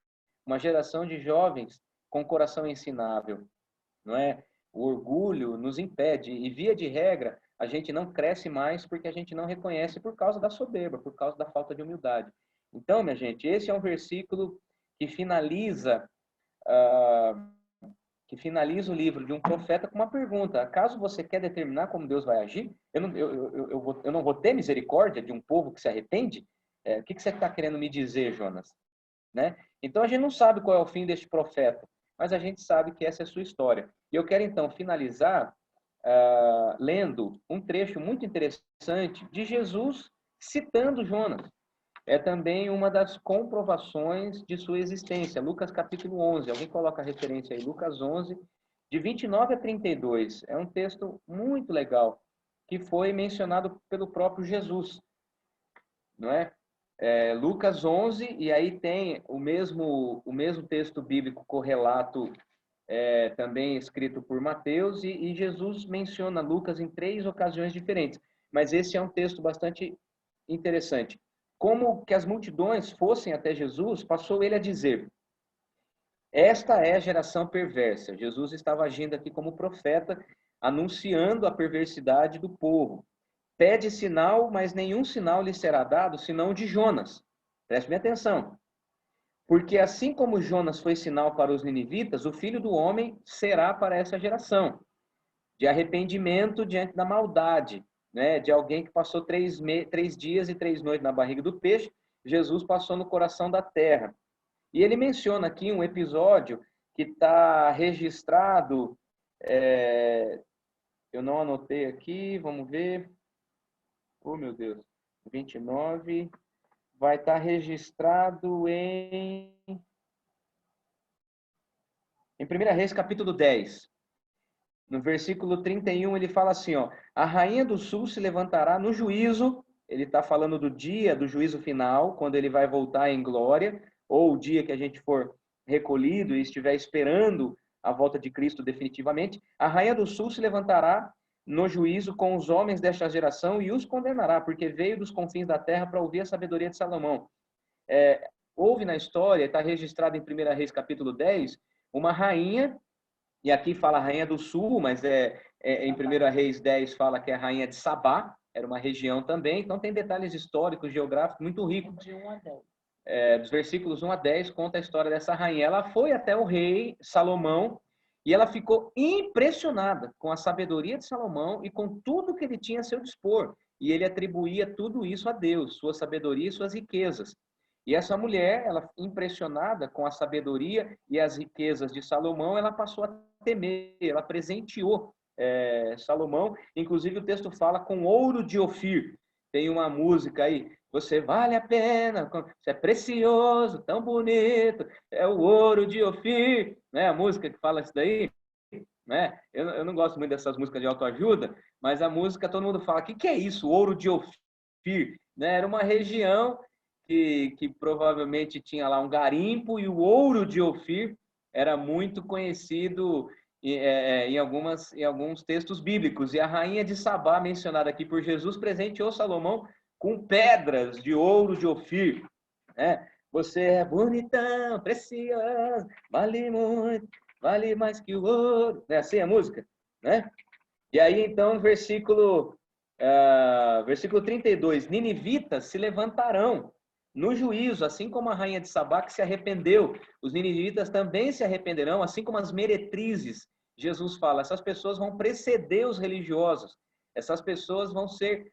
uma geração de jovens com coração ensinável, não é? O orgulho nos impede e, via de regra, a gente não cresce mais porque a gente não reconhece por causa da soberba, por causa da falta de humildade. Então, minha gente, esse é um versículo que finaliza o livro de um profeta com uma pergunta: acaso você quer determinar como Deus vai agir? Eu não vou ter misericórdia de um povo que se arrepende? O que você está querendo me dizer, Jonas? Né? Então, a gente não sabe qual é o fim deste profeta, mas a gente sabe que essa é a sua história. E eu quero, então, finalizar lendo um trecho muito interessante de Jesus citando Jonas. É também uma das comprovações de sua existência. Lucas capítulo 11. Alguém coloca a referência aí? Lucas 11, de 29 a 32. É um texto muito legal, que foi mencionado pelo próprio Jesus. Não é? Lucas 11, e aí tem o mesmo texto bíblico correlato, também escrito por Mateus, e Jesus menciona Lucas em 3 ocasiões diferentes. Mas esse é um texto bastante interessante. Como que as multidões fossem até Jesus, passou ele a dizer: esta é a geração perversa. Jesus estava agindo aqui como profeta, anunciando a perversidade do povo. Pede sinal, mas nenhum sinal lhe será dado, senão de Jonas. Preste bem atenção. Porque assim como Jonas foi sinal para os ninivitas, o Filho do Homem será para essa geração. De arrependimento diante da maldade, né? De alguém que passou 3 dias e 3 noites na barriga do peixe, Jesus passou no coração da terra. E ele menciona aqui um episódio que está registrado, eu não anotei aqui, vamos ver. Oh, meu Deus, 29, vai estar registrado em 1 Reis, capítulo 10. No versículo 31, ele fala assim, ó: a rainha do sul se levantará no juízo. Ele está falando do dia do juízo final, quando ele vai voltar em glória, ou o dia que a gente for recolhido e estiver esperando a volta de Cristo definitivamente. A rainha do sul se levantará no juízo com os homens desta geração e os condenará, porque veio dos confins da terra para ouvir a sabedoria de Salomão. houve na história, está registrado em 1 Reis capítulo 10, uma rainha, e aqui fala rainha do sul, mas em 1 Reis 10 fala que é a rainha de Sabá, era uma região também, então tem detalhes históricos, geográficos muito ricos. De 1 a 10. Dos versículos 1 a 10 conta a história dessa rainha. Ela foi até o rei Salomão e ela ficou impressionada com a sabedoria de Salomão e com tudo que ele tinha a seu dispor. E ele atribuía tudo isso a Deus, sua sabedoria e suas riquezas. E essa mulher, ela impressionada com a sabedoria e as riquezas de Salomão, ela passou a temer, ela presenteou Salomão. Inclusive o texto fala com ouro de Ofir. Tem uma música aí, você vale a pena, você é precioso, tão bonito, é o ouro de Ofir, né? A música que fala isso daí, né? Eu não gosto muito dessas músicas de autoajuda, mas a música todo mundo fala, o que é isso, ouro de Ofir? Né? Era uma região que provavelmente tinha lá um garimpo, e o ouro de Ofir era muito conhecido em alguns textos bíblicos. E a rainha de Sabá, mencionada aqui por Jesus, presenteou Salomão com pedras de ouro de Ofir. Né? Você é bonitão, precioso, vale muito, vale mais que o ouro. Não é assim a música? Né? E aí, então, versículo 32. Ninivitas se levantarão no juízo, assim como a rainha de Sabá que se arrependeu. Os ninivitas também se arrependerão, assim como as meretrizes. Jesus fala, essas pessoas vão preceder os religiosos. Essas pessoas vão ser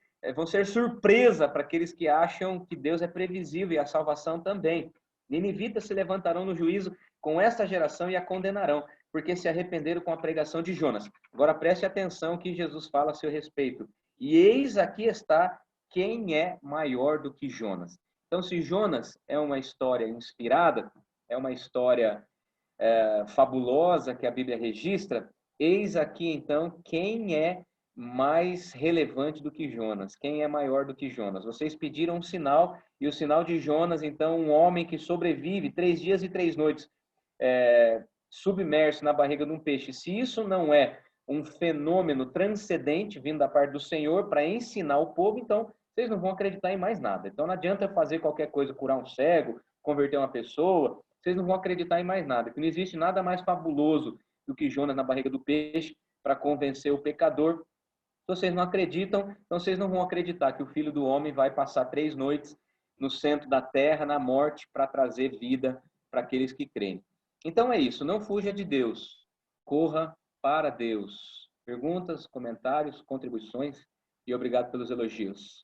surpresa para aqueles que acham que Deus é previsível e a salvação também. Ninivitas se levantarão no juízo com esta geração e a condenarão, porque se arrependeram com a pregação de Jonas. Agora preste atenção que Jesus fala a seu respeito. E eis aqui está quem é maior do que Jonas. Então, se Jonas é uma história inspirada, é uma história fabulosa que a Bíblia registra, eis aqui então quem é mais relevante do que Jonas, quem é maior do que Jonas. Vocês pediram um sinal, e o sinal de Jonas, então, um homem que sobrevive 3 dias e 3 noites submerso na barriga de um peixe. Se isso não é um fenômeno transcendente vindo da parte do Senhor para ensinar o povo, então vocês não vão acreditar em mais nada. Então não adianta fazer qualquer coisa, curar um cego, converter uma pessoa, vocês não vão acreditar em mais nada. Que não existe nada mais fabuloso do que Jonas na barriga do peixe para convencer o pecador. Se vocês não acreditam, então vocês não vão acreditar que o Filho do Homem vai passar 3 noites no centro da terra, na morte, para trazer vida para aqueles que creem. Então é isso, não fuja de Deus, corra para Deus. Perguntas, comentários, contribuições, e obrigado pelos elogios.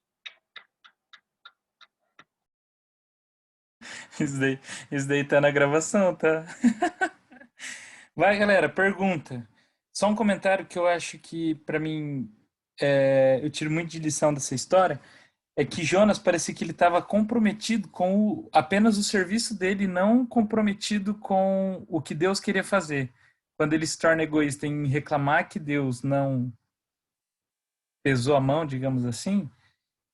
Isso daí tá na gravação, tá? Vai, galera, pergunta. Só um comentário que eu acho que, para mim, eu tiro muito de lição dessa história, é que Jonas parecia que ele estava comprometido com apenas o serviço dele, não comprometido com o que Deus queria fazer. Quando ele se torna egoísta em reclamar que Deus não pesou a mão, digamos assim,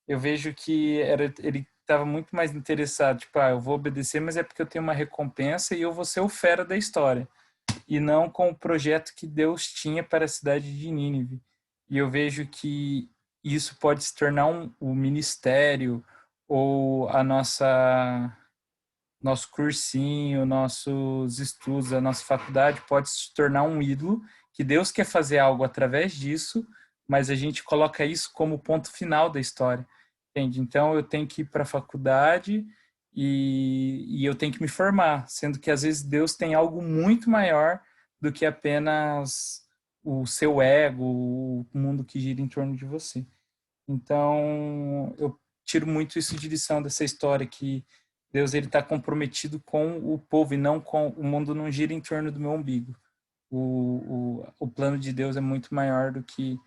eu vejo que ele estava muito mais interessado, tipo, eu vou obedecer, mas é porque eu tenho uma recompensa e eu vou ser o fera da história, e não com o projeto que Deus tinha para a cidade de Nínive. E eu vejo que isso pode se tornar o ministério ou nosso cursinho, nossos estudos, a nossa faculdade pode se tornar um ídolo, que Deus quer fazer algo através disso, mas a gente coloca isso como ponto final da história, entende? Então eu tenho que ir para a faculdade e eu tenho que me formar, sendo que às vezes Deus tem algo muito maior do que apenas o seu ego, o mundo que gira em torno de você. Então eu tiro muito isso de lição dessa história, que Deus ele está comprometido com o povo e não com o mundo, não gira em torno do meu umbigo. O plano de Deus é muito maior do que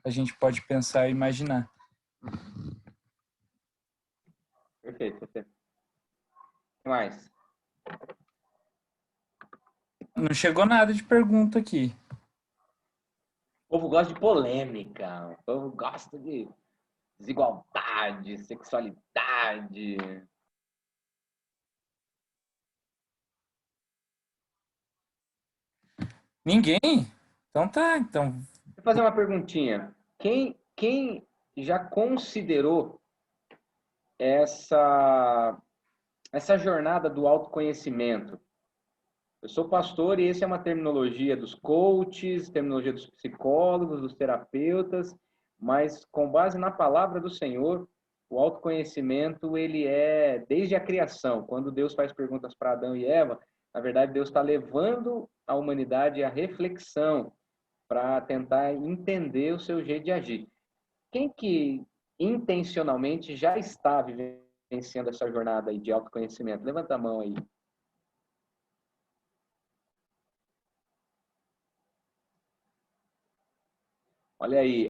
a gente pode pensar e imaginar. Perfeito, perfeito. O que mais? Não chegou nada de pergunta aqui. O povo gosta de polêmica, o povo gosta de desigualdade, sexualidade. Ninguém? Então tá, então. Vou fazer uma perguntinha. Quem já considerou essa jornada do autoconhecimento. Eu sou pastor e essa é uma terminologia dos coaches, terminologia dos psicólogos, dos terapeutas, mas com base na palavra do Senhor, o autoconhecimento, ele é desde a criação. Quando Deus faz perguntas para Adão e Eva, na verdade, Deus está levando a humanidade à reflexão para tentar entender o seu jeito de agir. Quem que intencionalmente já está vivenciando essa jornada aí de autoconhecimento? Levanta a mão aí. Olha aí,